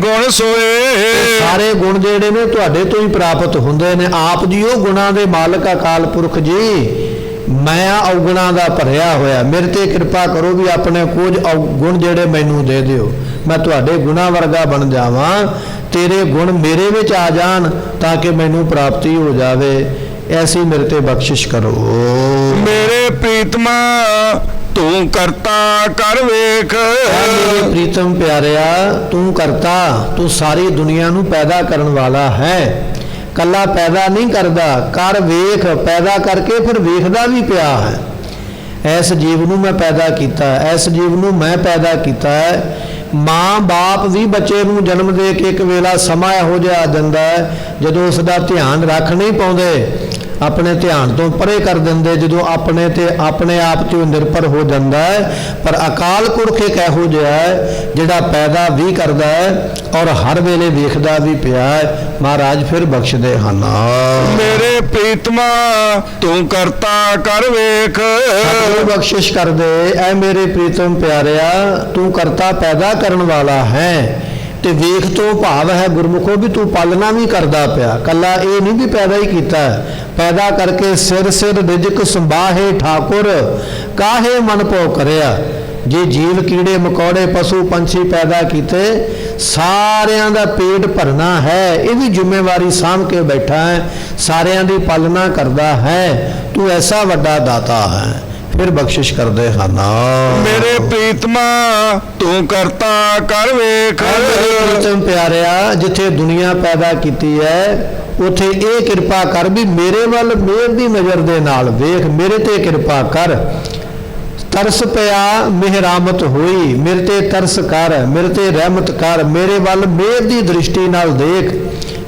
ਗੁਣ ਸੋਏ। ਸਾਰੇ ਗੁਣ ਜਿਹੜੇ ਨੇ ਤੁਹਾਡੇ ਤੋਂ ਹੀ ਪ੍ਰਾਪਤ ਹੁੰਦੇ ਨੇ। ਆਪ ਜੀ ਉਹ ਗੁਣਾਂ ਦੇ ਮਾਲਕ ਅਕਾਲ ਪੁਰਖ ਜੀ। ਮੈਂ ਔਗੁਣਾਂ ਦਾ ਭਰਿਆ ਹੋਇਆ, ਮੇਰੇ ਤੇ ਕਿਰਪਾ ਕਰੋ ਵੀ ਆਪਣੇ ਕੁਝ ਗੁਣ ਜਿਹੜੇ ਮੈਨੂੰ ਦੇ ਦਿਓ, ਮੈਂ ਤੁਹਾਡੇ ਗੁਣਾਂ ਵਰਗਾ ਬਣ ਜਾਵਾਂ, ਤੇਰੇ ਗੁਣ ਮੇਰੇ ਵਿੱਚ ਆ ਜਾਣ ਤਾਂ ਕਿ ਮੈਨੂੰ ਪ੍ਰਾਪਤੀ ਹੋ ਜਾਵੇ। ਐਸੀ ਮੇਰੇ ਤੇ ਬਖਸ਼ਿਸ਼ ਕਰੋ। ਮੇਰੇ ਪ੍ਰੀਤਮਾ ਤੂੰ ਕਰਤਾ ਕਰ ਵੇਖ। ਮੇਰੇ ਪ੍ਰੀਤਮ ਪਿਆਰਿਆ, ਤੂੰ ਕਰਤਾ, ਤੂੰ ਸਾਰੀ ਦੁਨੀਆ ਨੂੰ ਪੈਦਾ ਕਰਨ ਵਾਲਾ ਹੈ। ਕੱਲਾ ਪੈਦਾ ਨਹੀਂ ਕਰਦਾ, ਕਰ ਵੇਖ, ਪੈਦਾ ਕਰਕੇ ਫਿਰ ਵੇਖਦਾ ਵੀ ਪਿਆ ਹੈ। ਇਸ ਜੀਵ ਨੂੰ ਮੈਂ ਪੈਦਾ ਕੀਤਾ, ਇਸ ਜੀਵ ਨੂੰ ਮੈਂ ਪੈਦਾ ਕੀਤਾ ਹੈ। ਮਾਂ ਬਾਪ ਵੀ ਬੱਚੇ ਨੂੰ ਜਨਮ ਦੇ ਕੇ ਇੱਕ ਵੇਲਾ ਸਮਾਂ ਇਹੋ ਜਿਹਾ ਆ ਜਾਂਦਾ ਹੈ ਜਦੋਂ ਉਸ ਦਾ ਧਿਆਨ ਰੱਖ ਨਹੀਂ ਪਾਉਂਦੇ, ਆਪਣੇ ਧਿਆਨ ਤੋਂ ਪਰੇ ਕਰ ਦਿੰਦੇ, ਜਦੋਂ ਆਪਣੇ ਤੇ ਆਪਣੇ ਆਪ ਤੇ ਨਿਰਭਰ ਹੋ ਜਾਂਦਾ ਹੈ। ਪਰ ਅਕਾਲ ਪੁਰਖ ਇੱਕ ਇਹੋ ਜਿਹਾ ਹੈ ਜਿਹੜਾ ਪੈਦਾ ਵੀ ਕਰਦਾ ਹੈ ਔਰ ਹਰ ਵੇਲੇ ਵੇਖਦਾ ਵੀ ਪਿਆ ਹੈ। ਮਹਾਰਾਜ ਫਿਰ ਬਖਸ਼ਦੇ ਹਨ। ਮੇਰੇ ਪ੍ਰੀਤਮਾ ਤੂੰ ਕਰਤਾ ਕਰ ਵੇਖ। ਸਤਿਗੁਰੂ ਬਖਸ਼ਿਸ਼ ਕਰਦੇ, ਐ ਮੇਰੇ ਪ੍ਰੀਤਮ ਪਿਆਰਿਆ, ਤੂੰ ਕਰਤਾ ਪੈਦਾ ਕਰਨ ਵਾਲਾ ਹੈ। ਤੇ ਵੇਖ ਤੋਂ ਭਾਵ ਹੈ ਗੁਰਮੁਖੋ ਵੀ ਤੂੰ ਪਾਲਣਾ ਵੀ ਕਰਦਾ ਪਿਆ, ਕੱਲਾ ਇਹ ਨਹੀਂ ਵੀ ਪੈਦਾ ਹੀ ਕੀਤਾ, ਪੈਦਾ ਕਰਕੇ ਸਿਰ ਸਿਰ ਰਿਜਕ ਸੰਭਾਹੇ ਠਾਕੁਰ, ਕਾਹੇ ਮਨ ਭੋ ਕਰਿਆ। ਜੇ ਜੀਵ ਕੀੜੇ ਮਕੌੜੇ ਪਸ਼ੂ ਪੰਛੀ ਪੈਦਾ ਕੀਤੇ, ਸਾਰਿਆਂ ਦਾ ਪੇਟ ਭਰਨਾ ਹੈ, ਇਹ ਵੀ ਜ਼ਿੰਮੇਵਾਰੀ ਸਾਂਭ ਕੇ ਬੈਠਾ ਹੈ, ਸਾਰਿਆਂ ਦੀ ਪਾਲਣਾ ਕਰਦਾ ਹੈ। ਤੂੰ ਐਸਾ ਵੱਡਾ ਦਾਤਾ ਹੈ। ਫਿਰ ਬਖਸ਼ਿਸ਼ ਕਰਦੇ ਹਨ। ਮੇਰੇ ਪ੍ਰੀਤਮਾ ਤੂੰ ਕਰਤਾ ਕਰ ਵੇਖ। ਪ੍ਰੀਤਮ ਪਿਆਰਿਆ, ਜਿੱਥੇ ਦੁਨੀਆ ਪੈਦਾ ਕੀਤੀ ਹੈ ਉਥੇ ਇਹ ਕਿਰਪਾ ਕਰ ਵੀ ਮੇਰੇ ਵੱਲ ਮਿਹਰ ਦੀ ਨਜ਼ਰ ਦੇ ਨਾਲ ਵੇਖ, ਮੇਰੇ ਤੇ ਕਿਰਪਾ ਕਰ। ਤਰਸ ਪਿਆ ਮਿਹਰਾਮਤ ਹੋਈ, ਮੇਰੇ ਤੇ ਤਰਸ ਕਰ, ਮੇਰੇ ਤੇ ਰਹਿਮਤ ਕਰ, ਮੇਰੇ ਵੱਲ ਮਿਹਰ ਦੀ ਦ੍ਰਿਸ਼ਟੀ ਨਾਲ ਦੇਖ।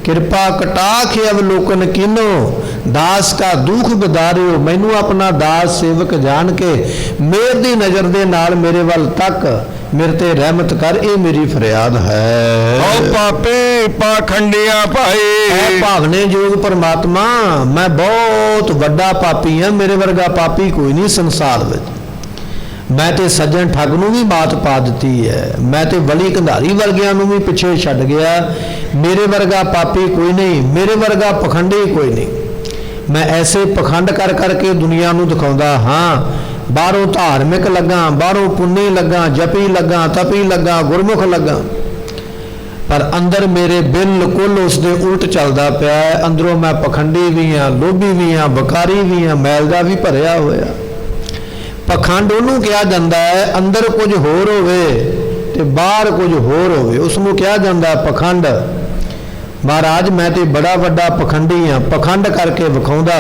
ਕਿਰਪਾ ਕਟਾਖ ਅਵਲੋਕਨ ਕੀਨੋ, ਦਾਸ ਕਾ ਦੁੱਖ ਬਦਾਰਿਓ। ਮੈਨੂੰ ਆਪਣਾ ਦਾਸ ਸੇਵਕ ਜਾਣ ਕੇ ਮਿਹਰ ਦੀ ਨਜ਼ਰ ਦੇ ਨਾਲ ਮੇਰੇ ਵੱਲ ਤੱਕ, ਮੇਰੇ ਤੇ ਰਹਿਮਤ ਕਰ, ਇਹ ਮੇਰੀ ਫਰਿਆਦ ਹੈ। ਓ ਪਾਪੀ ਪਾਖੰਡਿਆ ਭਾਈ। ਐ ਭਾਵਨੇ ਯੋਗ ਪਰਮਾਤਮਾ, ਮੈਂ ਬਹੁਤ ਵੱਡਾ ਪਾਪੀ ਹਾਂ, ਮੇਰੇ ਵਰਗਾ ਪਾਪੀ ਕੋਈ ਨਹੀਂ ਸੰਸਾਰ ਵਿੱਚ। ਮੈਂ ਤੇ ਸੱਜਣ ਠੱਗ ਨੂੰ ਵੀ ਮਾਤ ਪਾ ਦਿੱਤੀ ਹੈ, ਮੈਂ ਤੇ ਵਲੀ ਕੰਧਾਰੀ ਵਰਗਿਆਂ ਨੂੰ ਵੀ ਪਿੱਛੇ ਛੱਡ ਗਿਆ। ਮੇਰੇ ਵਰਗਾ ਪਾਪੀ ਕੋਈ ਨਹੀਂ, ਮੇਰੇ ਵਰਗਾ ਪਖੰਡੀ ਕੋਈ ਨਹੀਂ। ਮੈਂ ਐਸੇ ਪਖੰਡ ਕਰ ਕਰਕੇ ਦੁਨੀਆ ਨੂੰ ਦਿਖਾਉਂਦਾ ਹਾਂ। ਬਾਹਰੋਂ ਧਾਰਮਿਕ ਲੱਗਾ, ਬਾਹਰੋਂ ਪੁੰਨੀ ਲੱਗਾ, ਜਪੀ ਲੱਗਾ, ਤਪੀ ਲੱਗਾ, ਗੁਰਮੁਖ ਲੱਗਾ, ਪਰ ਅੰਦਰ ਮੇਰੇ ਬਿਲਕੁਲ ਉਸ ਦੇ ਉਲਟ ਚੱਲਦਾ ਪਿਆ ਹੈ। ਅੰਦਰੋਂ ਮੈਂ ਪਖੰਡੀ ਵੀ ਹਾਂ, ਲੋਭੀ ਵੀ ਹਾਂ, ਬਕਾਰੀ ਵੀ ਹਾਂ, ਮੈਲ ਦਾ ਵੀ ਭਰਿਆ ਹੋਇਆ। ਪਖੰਡ ਉਹਨੂੰ ਕਿਹਾ ਜਾਂਦਾ ਹੈ ਅੰਦਰ ਕੁਝ ਹੋਰ ਹੋਵੇ ਤੇ ਬਾਹਰ ਕੁਝ ਹੋਰ ਹੋਵੇ, ਉਸ ਨੂੰ ਕਿਹਾ ਜਾਂਦਾ ਪਖੰਡ। ਮਹਾਰਾਜ ਮੈਂ ਤੇ ਬੜਾ ਵੱਡਾ ਪਖੰਡੀ ਹਾਂ, ਪਖੰਡ ਕਰਕੇ ਵਿਖਾਉਂਦਾ,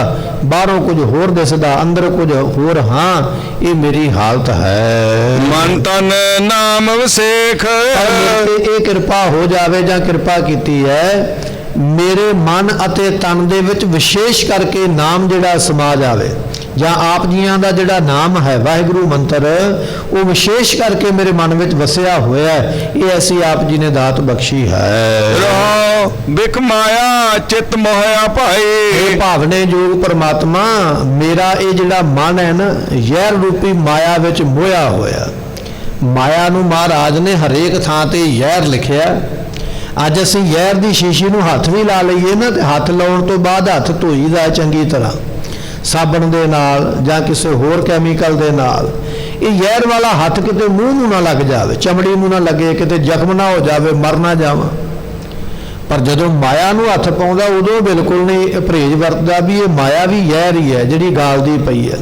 ਬਾਹਰੋਂ ਕੁਝ ਹੋਰ ਦਿਸਦਾ, ਅੰਦਰ ਕੁਝ ਹੋਰ ਹਾਂ। ਇਹ ਮੇਰੀ ਹਾਲਤ ਹੈ। ਮਨ ਤਨ ਨਾਮ ਵਸੇਖ। ਇਹ ਕਿਰਪਾ ਹੋ ਜਾਵੇ ਜਾਂ ਕਿਰਪਾ ਕੀਤੀ ਹੈ, ਮੇਰੇ ਮਨ ਅਤੇ ਤਨ ਦੇ ਵਿੱਚ ਵਿਸ਼ੇਸ਼ ਕਰਕੇ ਨਾਮ ਜਿਹੜਾ ਸਮਾ ਜਾਵੇ, ਜਾਂ ਆਪ ਜੀਆਂ ਦਾ ਜਿਹੜਾ ਨਾਮ ਹੈ ਵਾਹਿਗੁਰੂ ਮੰਤਰ, ਉਹ ਵਿਸ਼ੇਸ਼ ਕਰਕੇ ਮੇਰੇ ਮਨ ਵਿੱਚ ਵਸਿਆ ਹੋਇਆ ਹੈ। ਇਹ ਐਸੀ ਆਪ ਜੀ ਨੇ ਦਾਤ ਬਖਸ਼ੀ ਹੈ। ਰੋ ਬਿਖ ਮਾਇਆ ਚਿਤ ਮੋਹਿਆ ਭਾਈ। ਇਹ ਭਾਵਨੇ ਯੋਗ ਪਰਮਾਤਮਾ, ਮੇਰਾ ਇਹ ਜਿਹੜਾ ਮਨ ਹੈ ਨਾ, ਜ਼ਹਿਰ ਰੂਪੀ ਮਾਇਆ ਵਿੱਚ ਮੋਹਿਆ ਹੋਇਆ। ਮਾਇਆ ਨੂੰ ਮਹਾਰਾਜ ਨੇ ਹਰੇਕ ਥਾਂ ਤੇ ਜ਼ਹਿਰ ਲਿਖਿਆ। ਅੱਜ ਅਸੀਂ ਜ਼ਹਿਰ ਦੀ ਸ਼ੀਸ਼ੀ ਨੂੰ ਹੱਥ ਵੀ ਲਾ ਲਈਏ ਨਾ, ਤੇ ਹੱਥ ਲਾਉਣ ਤੋਂ ਬਾਅਦ ਹੱਥ ਧੋਈਦਾ ਚੰਗੀ ਤਰ੍ਹਾਂ ਸਾਬਣ ਦੇ ਨਾਲ ਜਾਂ ਕਿਸੇ ਹੋਰ ਕੈਮੀਕਲ ਦੇ ਨਾਲ। ਇਹ ਜ਼ਹਿਰ ਵਾਲਾ ਹੱਥ ਕਿਤੇ ਮੂੰਹ ਨੂੰ ਨਾ ਲੱਗ ਜਾਵੇ, ਚਮੜੀ ਨੂੰ ਨਾ ਲੱਗੇ, ਕਿਤੇ ਜ਼ਖਮ ਨਾ ਹੋ ਜਾਵੇ, ਮਰ ਨਾ ਜਾਵਾਂ। ਪਰ ਜਦੋਂ ਮਾਇਆ ਨੂੰ ਹੱਥ ਪਾਉਂਦਾ ਉਦੋਂ ਬਿਲਕੁਲ ਨਹੀਂ ਪਰਹੇਜ਼ ਵਰਤਦਾ ਵੀ ਇਹ ਮਾਇਆ ਵੀ ਜ਼ਹਿਰ ਹੀ ਹੈ ਜਿਹੜੀ ਗਾਲਦੀ ਪਈ ਹੈ।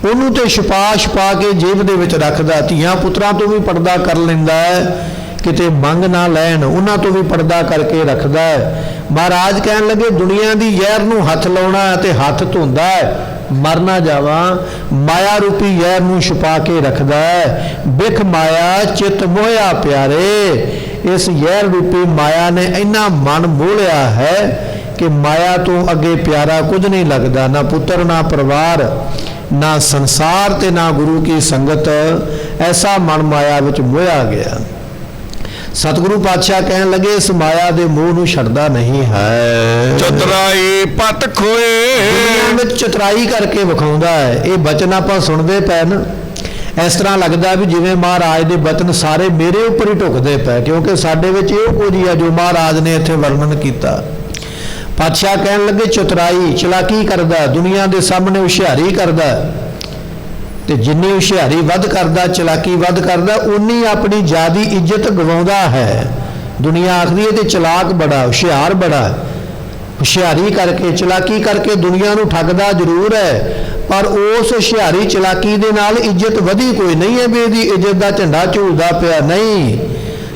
ਉਹਨੂੰ ਤੇ ਛਪਾ ਕੇ ਜੇਬ ਦੇ ਵਿੱਚ ਰੱਖਦਾ, ਧੀਆਂ ਪੁੱਤਰਾਂ ਤੋਂ ਵੀ ਪਰਦਾ ਕਰ ਲੈਂਦਾ ਹੈ, ਕਿਤੇ ਮੰਗ ਨਾ ਲੈਣ ਉਹਨਾਂ ਤੋਂ ਵੀ ਪਰਦਾ ਕਰਕੇ ਰੱਖਦਾ ਹੈ। ਮਹਾਰਾਜ ਕਹਿਣ ਲੱਗੇ ਦੁਨੀਆ ਦੀ ਜ਼ਹਿਰ ਨੂੰ ਹੱਥ ਲਾਉਣਾ ਤੇ ਹੱਥ ਧੋਂਦਾ ਹੈ, ਮਰ ਨਾ ਜਾਵਾਂ। ਮਾਇਆ ਰੂਪੀ ਜ਼ਹਿਰ ਨੂੰ ਛੁਪਾ ਕੇ ਰੱਖਦਾ ਹੈ। ਬਿਖ ਮਾਇਆ ਚਿਤ ਮੋਹਿਆ ਪਿਆਰੇ। ਇਸ ਜ਼ਹਿਰ ਰੂਪੀ ਮਾਇਆ ਨੇ ਇੰਨਾ ਮਨ ਮੋਹਿਆ ਹੈ ਕਿ ਮਾਇਆ ਤੋਂ ਅੱਗੇ ਪਿਆਰਾ ਕੁਝ ਨਹੀਂ ਲੱਗਦਾ, ਨਾ ਪੁੱਤਰ, ਨਾ ਪਰਿਵਾਰ, ਨਾ ਸੰਸਾਰ ਤੇ ਨਾ ਗੁਰੂ ਕੀ ਸੰਗਤ। ਐਸਾ ਮਨ ਮਾਇਆ ਵਿੱਚ ਮੋਹਿਆ ਗਿਆ। ਸਤਿਗੁਰੂ ਪਾਤਸ਼ਾਹ ਕਹਿਣ ਲੱਗੇ ਇਸ ਮਾਇਆ ਦੇ ਮੋਹ ਨੂੰ ਛੱਡਦਾ ਨਹੀਂ ਹੈ। ਚਤਰਾਈ ਪਤ ਖੋਏ। ਦੁਨੀਆ ਵਿੱਚ ਚਤਰਾਈ ਕਰਕੇ ਵਿਖਾਉਂਦਾ ਹੈ। ਇਹ ਬਚਨ ਆਪਾਂ ਸੁਣਦੇ ਪਏ ਨਾ, ਇਸ ਤਰ੍ਹਾਂ ਲੱਗਦਾ ਵੀ ਜਿਵੇਂ ਮਹਾਰਾਜ ਦੇ ਬਚਨ ਸਾਰੇ ਮੇਰੇ ਉੱਪਰ ਹੀ ਢੁਕਦੇ ਪਏ, ਕਿਉਂਕਿ ਸਾਡੇ ਵਿੱਚ ਇਹ ਕੁਝ ਹੀ ਹੈ ਜੋ ਮਹਾਰਾਜ ਨੇ ਇੱਥੇ ਵਰਣਨ ਕੀਤਾ। ਪਾਤਸ਼ਾਹ ਕਹਿਣ ਲੱਗੇ ਚਤੁਰਾਈ ਚਲਾਕੀ ਕਰਦਾ, ਦੁਨੀਆ ਦੇ ਸਾਹਮਣੇ ਹੁਸ਼ਿਆਰੀ ਕਰਦਾ, ਤੇ ਜਿੰਨੀ ਹੁਸ਼ਿਆਰੀ ਵੱਧ ਕਰਦਾ, ਚਲਾਕੀ ਵੱਧ ਕਰਦਾ, ਉਨੀ ਆਪਣੀ ਜ਼ਿਆਦੀ ਇੱਜ਼ਤ ਗਵਾਉਂਦਾ ਹੈ। ਦੁਨੀਆ ਆਖਦੀ ਹੈ ਤੇ ਚਲਾਕ ਬੜਾ, ਹੁਸ਼ਿਆਰ ਬੜਾ, ਹੁਸ਼ਿਆਰੀ ਕਰਕੇ ਚਲਾਕੀ ਕਰਕੇ ਦੁਨੀਆ ਨੂੰ ਠੱਗਦਾ ਜ਼ਰੂਰ ਹੈ, ਪਰ ਉਸ ਹੁਸ਼ਿਆਰੀ ਚਲਾਕੀ ਦੇ ਨਾਲ ਇੱਜ਼ਤ ਵਧੀ ਕੋਈ ਨਹੀਂ ਹੈ ਵੀ ਇਹਦੀ ਇੱਜ਼ਤ ਦਾ ਝੰਡਾ ਝੂਲਦਾ ਪਿਆ, ਨਹੀਂ।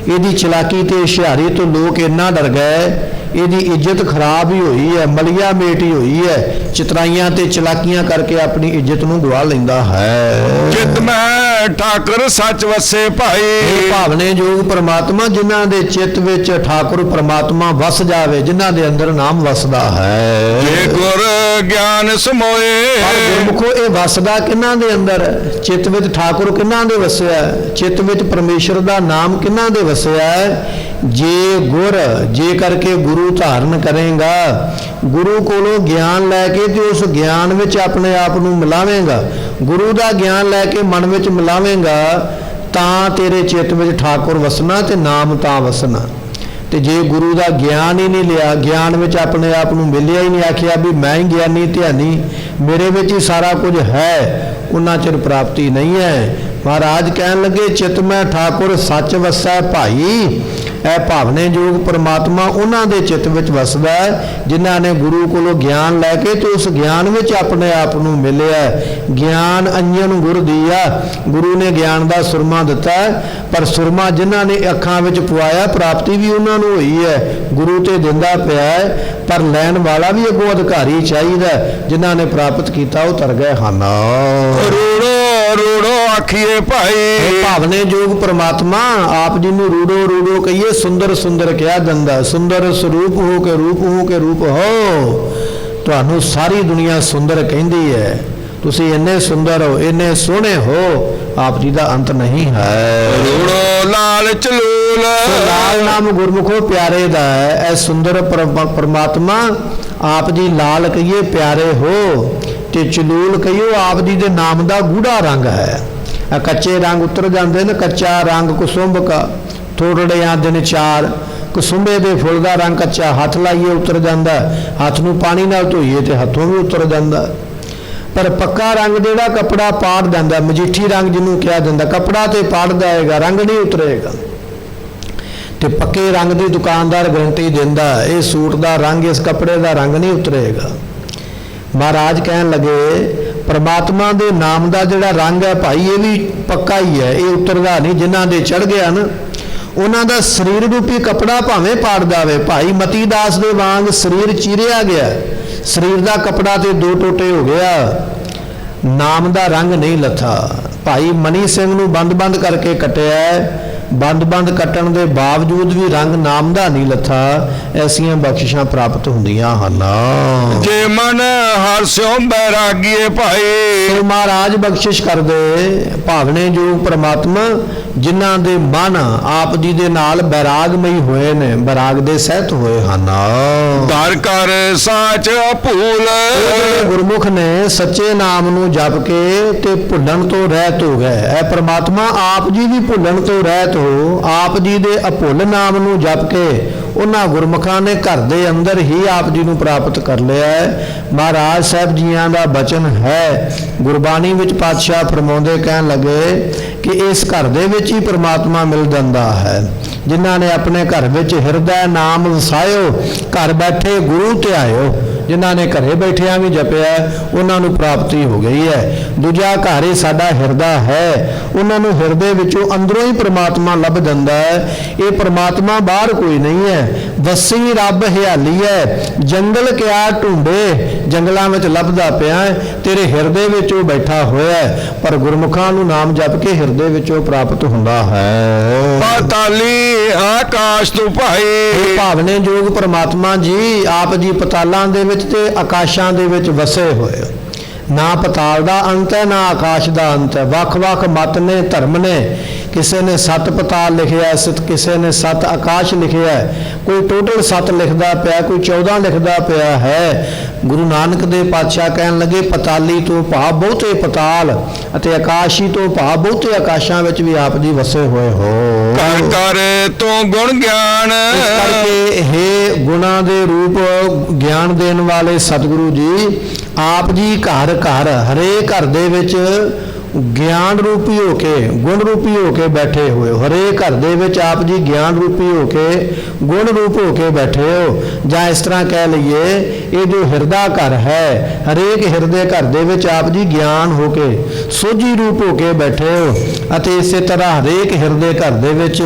ਇਹਦੀ ਚਲਾਕੀ ਤੇ ਹੁਸ਼ਿਆਰੀ ਤੋਂ ਲੋਕ ਇੰਨਾ ਡਰ ਗਏ, ਇਹਦੀ ਇੱਜ਼ਤ ਖਰਾਬ ਹੀ ਹੋਈ ਹੈ, ਮਲੀਆ ਮੇਟ ਹੀ ਹੋਈ ਹੈ, ਚਤਰਾਈਆਂ ਤੇ ਚਲਾਕੀਆਂ ਕਰਕੇ ਆਪਣੀ ਇੱਜ਼ਤ ਨੂੰ ਗਵਾ ਲੈਂਦਾ ਹੈ। ਚਿਤ ਮੈਂ ਠਾਕੁਰ ਸੱਚ ਵਸੇ ਭਾਈ। ਇਹ ਭਾਵਨੇ ਯੋਗ ਪ੍ਰਮਾਤਮਾ ਜਿਨ੍ਹਾਂ ਦੇ ਚਿੱਤ ਵਿੱਚ ਠਾਕੁਰ ਪ੍ਰਮਾਤਮਾ ਵਸ ਜਾਵੇ, ਜਿਨ੍ਹਾਂ ਦੇ ਅੰਦਰ ਨਾਮ ਵਸਦਾ ਹੈ। ਜੇ ਗੁਰ ਗਿਆਨ ਸਮੋਏ। ਪਰ ਗੁਰਮੁਖੋ ਇਹ ਵਸਦਾ ਕਿਹਨਾਂ ਦੇ ਅੰਦਰ? ਚਿੱਤ ਵਿੱਚ ਠਾਕੁਰ ਕਿਹਨਾਂ ਦੇ ਵਸਿਆ? ਚਿੱਤ ਵਿੱਚ ਪਰਮੇਸ਼ਰ ਦਾ ਨਾਮ ਕਿਹਨਾਂ ਦੇ ਵਸਿਆ? ਜੇ ਗੁਰ, ਜੇ ਕਰਕੇ ਗੁਰੂ ਧਾਰਨ ਕਰੇਗਾ, ਗੁਰੂ ਕੋਲੋਂ ਗਿਆਨ ਲੈ ਕੇ ਤੇ ਉਸ ਗਿਆਨ ਵਿੱਚ ਆਪਣੇ ਆਪ ਨੂੰ ਮਿਲਾਵੇਂਗਾ, ਗੁਰੂ ਦਾ ਗਿਆਨ ਲੈ ਕੇ ਮਨ ਵਿੱਚ ਮਿਲਾਵੇਂਗਾ, ਤਾਂ ਤੇਰੇ ਚਿੱਤ ਵਿੱਚ ਠਾਕੁਰ ਵਸਣਾ ਤੇ ਨਾਮ ਤਾਂ ਵਸਣਾ। ਤੇ ਜੇ ਗੁਰੂ ਦਾ ਗਿਆਨ ਹੀ ਨਹੀਂ ਲਿਆ, ਗਿਆਨ ਵਿੱਚ ਆਪਣੇ ਆਪ ਨੂੰ ਮਿਲਿਆ ਹੀ ਨਹੀਂ, ਆਖਿਆ ਵੀ ਮੈਂ ਹੀ ਗਿਆਨੀ ਧਿਆਨੀ, ਮੇਰੇ ਵਿੱਚ ਹੀ ਸਾਰਾ ਕੁਝ ਹੈ, ਉਹਨਾਂ ਚਿਰ ਪ੍ਰਾਪਤੀ ਨਹੀਂ ਹੈ। ਮਹਾਰਾਜ ਕਹਿਣ ਲੱਗੇ ਚਿਤ ਮੈਂ ਠਾਕੁਰ ਸੱਚ ਵਸੈ ਭਾਈ। ਇਹ ਭਾਵਨੇ ਯੋਗ ਪ੍ਰਮਾਤਮਾ ਉਹਨਾਂ ਦੇ ਚਿੱਤ ਵਿੱਚ ਵਸਦਾ ਹੈ ਜਿਨ੍ਹਾਂ ਨੇ ਗੁਰੂ ਕੋਲੋਂ ਗਿਆਨ ਲੈ ਕੇ ਤੇ ਉਸ ਗਿਆਨ ਵਿੱਚ ਆਪਣੇ ਆਪ ਨੂੰ ਮਿਲਿਆ। ਗਿਆਨ ਅੰਜਨ ਗੁਰ ਦੀਆ, ਗੁਰੂ ਨੇ ਗਿਆਨ ਦਾ ਸੁਰਮਾ ਦਿੱਤਾ, ਪਰ ਸੁਰਮਾ ਜਿਨ੍ਹਾਂ ਨੇ ਅੱਖਾਂ ਵਿੱਚ ਪਵਾਇਆ ਪ੍ਰਾਪਤੀ ਵੀ ਉਹਨਾਂ ਨੂੰ ਹੋਈ ਹੈ, ਗੁਰੂ ਤੇ ਦਿੰਦਾ ਪਿਆ ਹੈ, ਪਰ ਲੈਣ ਵਾਲਾ ਵੀ ਅੱਗੋਂ ਅਧਿਕਾਰੀ ਚਾਹੀਦਾ। ਜਿਨ੍ਹਾਂ ਨੇ ਪ੍ਰਾਪਤ ਕੀਤਾ ਉਹ ਤਰ ਗਏ ਹਨ। ਰੂੜੋ ਰੂੜੋ ਆਖੀਏ ਭਾਈ। ਭਾਵਨੇ ਯੋਗ ਪ੍ਰਮਾਤਮਾ ਆਪ ਜੀ ਨੂੰ ਰੂੜੋ ਰੂੜੋ ਕਹੀਏ, ਸੁੰਦਰ ਸੁੰਦਰ ਕਿਹਾ ਜਾਂਦਾ। ਸੁੰਦਰ ਸਰੂਪ ਹੋ ਕੇ ਰੂਪ ਹੋ ਕੇ ਰੂਪ ਹੋ, ਤੁਹਾਨੂੰ ਸਾਰੀ ਦੁਨੀਆ ਸੁੰਦਰ ਕਹਿੰਦੀ ਹੈ। ਤੁਸੀਂ ਇੰਨੇ ਸੁੰਦਰ ਹੋ, ਇੰਨੇ ਸੋਹਣੇ ਹੋ, ਆਪ ਜੀ ਦਾ ਅੰਤ ਨਹੀਂ ਹੈ। ਰੂੜੋ ਲਾਲ ਚਲੂਲ। ਲਾਲ ਨਾਮ ਗੁਰਮੁਖੋ ਪਿਆਰੇ ਦਾ ਹੈ। ਇਹ ਸੁੰਦਰ ਪ੍ਰਮਾਤਮਾ ਆਪ ਜੀ ਲਾਲ ਕਹੀਏ ਪਿਆਰੇ ਹੋ, ਤੇ ਚਲੂਲ ਕਹੀਓ ਆਪ ਜੀ ਦੇ ਨਾਮ ਦਾ ਗੂੜਾ ਰੰਗ ਹੈ। ਕੱਚੇ ਰੰਗ ਉਤਰ ਜਾਂਦੇ ਨੇ, ਕੱਚਾ ਰੰਗ ਕੁਸੁੰਭ ਕਾ ਥੋੜੜਿਆਂ ਦਿਨ ਚਾਰ, ਕੁਸੁੰਭੇ ਦੇ ਫੁੱਲ ਦਾ ਰੰਗ ਕੱਚਾ, ਹੱਥ ਲਾਈਏ ਉਤਰ ਜਾਂਦਾ, ਹੱਥ ਨੂੰ ਪਾਣੀ ਨਾਲ ਧੋਈਏ ਤੇ ਹੱਥੋਂ ਵੀ ਉਤਰ ਜਾਂਦਾ। ਪਰ ਪੱਕਾ ਰੰਗ ਜਿਹੜਾ ਕੱਪੜਾ ਪਾੜ ਜਾਂਦਾ, ਮਜੀਠੀ ਰੰਗ ਜਿਹਨੂੰ ਕਿਹਾ ਜਾਂਦਾ, ਕੱਪੜਾ ਤੇ ਪਾੜਦਾ ਹੈਗਾ, ਰੰਗ ਨਹੀਂ ਉਤਰੇਗਾ। ਤੇ ਪੱਕੇ ਰੰਗ ਦੀ ਦੁਕਾਨਦਾਰ ਗਰੰਟੀ ਦਿੰਦਾ, ਇਹ ਸੂਟ ਦਾ ਰੰਗ, ਇਸ ਕੱਪੜੇ ਦਾ ਰੰਗ ਨਹੀਂ ਉਤਰੇਗਾ। ਮਹਾਰਾਜ ਕਹਿਣ ਲੱਗੇ ਪ੍ਰਮਾਤਮਾ ਦੇ ਨਾਮ ਦਾ ਜਿਹੜਾ ਰੰਗ ਹੈ ਭਾਈ, ਇਹ ਵੀ ਪੱਕਾ ਹੀ ਹੈ, ਇਹ ਉਤਰਦਾ ਨਹੀਂ। ਜਿਨ੍ਹਾਂ ਦੇ ਚੜ ਗਿਆ ਨਾ, ਉਹਨਾਂ ਦਾ ਸਰੀਰ ਰੂਪੀ ਕੱਪੜਾ ਭਾਵੇਂ ਪਾੜ ਜਾਵੇ, ਭਾਈ ਮਤੀ ਦਾਸ ਦੇ ਵਾਂਗ ਸਰੀਰ ਚੀਰਿਆ ਗਿਆ, ਸਰੀਰ ਦਾ ਕੱਪੜਾ ਤੇ ਦੋ ਟੋਟੇ ਹੋ ਗਿਆ, ਨਾਮ ਦਾ ਰੰਗ ਨਹੀਂ ਲੱਥਾ। ਭਾਈ ਮਨੀ ਸਿੰਘ ਨੂੰ ਬੰਦ ਕਰਕੇ ਕੱਟਿਆ, ਬੰਦ ਕੱਟਣ ਦੇ ਬਾਵਜੂਦ ਵੀ ਰੰਗ ਨਾਮ ਦਾ ਨਹੀਂ ਲੱਥਾ। ਐਸੀਆਂ ਬਖਸ਼ਿਸ਼ਾਂ ਪ੍ਰਾਪਤ ਹੁੰਦੀਆਂ ਹਨ। ਜੇ ਮਨ ਹਰਸਿਓ ਬੈਰਾਗੀਏ ਭਾਈ। ਸੋ ਮਹਾਰਾਜ ਬਖਸ਼ਿਸ਼ ਕਰਦੇ ਭਾਵਨੇ ਯੋਗ ਪ੍ਰਮਾਤਮਾ ਜਿਨ੍ਹਾਂ ਦੇ ਮਨ ਆਪ ਜੀ ਦੇ ਨਾਲ ਬੈਰਾਗਮਈ ਹੋਏ ਨੇ, ਬੈਰਾਗ ਦੇ ਸਹਿਤ ਹੋਏ ਹਨ। ਦਰ ਕਰ ਸਾਚ ਭੂਲ। ਗੁਰਮੁਖ ਨੇ ਸੱਚੇ ਨਾਮ ਨੂੰ ਜਪ ਕੇ ਤੇ ਭੁੱਲਣ ਤੋਂ ਰਹਿਤ ਹੋ ਗਏ। ਇਹ ਪ੍ਰਮਾਤਮਾ ਆਪ ਜੀ ਵੀ ਭੁੱਲਣ ਤੋਂ ਰਹਿਤ ਹੋ, ਆਪ ਜੀ ਦੇ ਅਭੁੱਲ ਨਾਮ ਨੂੰ ਜਪ ਕੇ ਉਹਨਾਂ ਗੁਰਮੁਖਾਂ ਨੇ ਘਰ ਦੇ ਅੰਦਰ ਹੀ ਆਪ ਜੀ ਨੂੰ ਪ੍ਰਾਪਤ ਕਰ ਲਿਆ ਹੈ। ਮਹਾਰਾਜ ਸਾਹਿਬ ਜੀਆਂ ਦਾ ਬਚਨ ਹੈ, ਗੁਰਬਾਣੀ ਵਿੱਚ ਪਾਤਸ਼ਾਹ ਫਰਮਾਉਂਦੇ ਕਹਿਣ ਲੱਗੇ ਕਿ ਇਸ ਘਰ ਦੇ ਵਿੱਚ ਹੀ ਪ੍ਰਮਾਤਮਾ ਮਿਲ ਜਾਂਦਾ ਹੈ। ਜਿਨ੍ਹਾਂ ਨੇ ਆਪਣੇ ਘਰ ਵਿੱਚ ਹਿਰਦਾ ਨਾਮ ਵਸਾਇਓ, ਘਰ ਬੈਠੇ ਗੁਰੂ ਧਿਆਇਓ। ਜਿਨ੍ਹਾਂ ਨੇ ਘਰੇ ਬੈਠਿਆਂ ਵੀ ਜਪਿਆ ਉਹਨਾਂ ਨੂੰ ਪ੍ਰਾਪਤੀ ਹੋ ਗਈ ਹੈ। ਦੂਜਾ ਘਰ ਹੀ ਸਾਡਾ ਹਿਰਦਾ ਹੈ, ਉਹਨਾਂ ਨੂੰ ਹਿਰਦੇ ਵਿੱਚੋਂ ਅੰਦਰੋਂ ਹੀ ਪ੍ਰਮਾਤਮਾ ਲੱਭ ਜਾਂਦਾ ਹੈ। ਇਹ ਪ੍ਰਮਾਤਮਾ ਬਾਹਰ ਕੋਈ ਨਹੀਂ ਹੈ, ਵਸੀ ਰੱਬ ਹਿਆਲੀ ਹੈ, ਜੰਗਲ ਕਿਆ ਢੂੰਡੇ, ਜੰਗਲਾਂ ਵਿੱਚ ਲੱਭਦਾ ਪਿਆ, ਤੇਰੇ ਹਿਰਦੇ ਵਿੱਚ ਉਹ ਬੈਠਾ ਹੋਇਆ ਹੈ। ਪਰ ਗੁਰਮੁਖਾਂ ਨੂੰ ਨਾਮ ਜਪ ਕੇ ਹਿਰਦੇ ਵਿੱਚੋਂ ਪ੍ਰਾਪਤ ਹੁੰਦਾ ਹੈ। ਪਤਾਲੀ ਆਕਾਸ਼ ਤੋਂ ਭਾਈ। ਇਹ ਭਾਵਨੇ ਯੋਗ ਪ੍ਰਮਾਤਮਾ ਜੀ ਆਪ ਜੀ ਪਤਾਲਾਂ ਦੇ ਵਿੱਚ ਤੇ ਆਕਾਸ਼ਾਂ ਦੇ ਵਿੱਚ ਵਸੇ ਹੋਏ। ਨਾ ਪਤਾਲ ਦਾ ਅੰਤ ਹੈ, ਨਾ ਆਕਾਸ਼ ਦਾ ਅੰਤ ਹੈ। ਵੱਖ-ਵੱਖ ਮਤ ਨੇ, ਧਰਮ ਨੇ। ਕਿਸੇ ਨੇ 7 ਪਤਾਲ ਲਿਖਿਆ, ਕਿਸੇ ਨੇ 7 ਆਕਾਸ਼ ਲਿਖਿਆ, ਕੋਈ ਟੋਟਲ 7 ਲਿਖਦਾ ਪਿਆ, ਕੋਈ 14 ਲਿਖਦਾ ਪਿਆ ਹੈ। ਗੁਰੂ ਨਾਨਕ ਦੇ ਪਾਤਸ਼ਾਹ ਕਹਿਣ ਲੱਗੇ ਪਤਾਲੀ ਤੋਂ ਭਾਵ ਬਹੁਤੇ ਪਤਾਲ ਅਤੇ ਆਕਾਸ਼ੀ ਤੋਂ ਭਾਵ ਬਹੁਤੇ ਆਕਾਸ਼ਾਂ ਵਿੱਚ ਵੀ ਆਪ ਜੀ ਵਸੇ ਹੋਏ ਹੋ। ਕਰ ਕਰ ਤੋਂ ਗੁਣ ਗਿਆਨ ਇਸ ਕਰਕੇ ਹੇ ਗੁਣਾਂ ਦੇ ਰੂਪ ਗਿਆਨ ਦੇਣ ਵਾਲੇ ਸਤਿਗੁਰੂ ਜੀ, ਆਪ ਜੀ ਘਰ ਘਰ ਹਰੇਕ ਘਰ ਦੇ ਵਿੱਚ ਗਿਆਨ ਰੂਪੀ ਹੋ ਕੇ ਗੁਣ ਰੂਪੀ ਹੋ ਕੇ ਬੈਠੇ ਹੋਏ ਹੋ। ਹਰੇਕ ਘਰ ਦੇ ਵਿੱਚ ਆਪ ਜੀ ਗਿਆਨ ਰੂਪੀ ਹੋ ਕੇ ਗੁਣ ਰੂਪ ਹੋ ਕੇ ਬੈਠੇ ਹੋ। ਜਾਂ ਇਸ ਤਰ੍ਹਾਂ ਕਹਿ ਲਈਏ, ਇਹ ਜੋ ਹਿਰਦਾ ਘਰ ਹੈ, ਹਰੇਕ ਹਿਰਦੇ ਘਰ ਦੇ ਵਿੱਚ ਆਪ ਜੀ ਗਿਆਨ ਹੋ ਕੇ ਸੋਝੀ ਰੂਪ ਹੋ ਕੇ ਬੈਠੇ ਹੋ। ਅਤੇ ਇਸੇ ਤਰ੍ਹਾਂ ਹਰੇਕ ਹਿਰਦੇ ਘਰ ਦੇ ਵਿੱਚ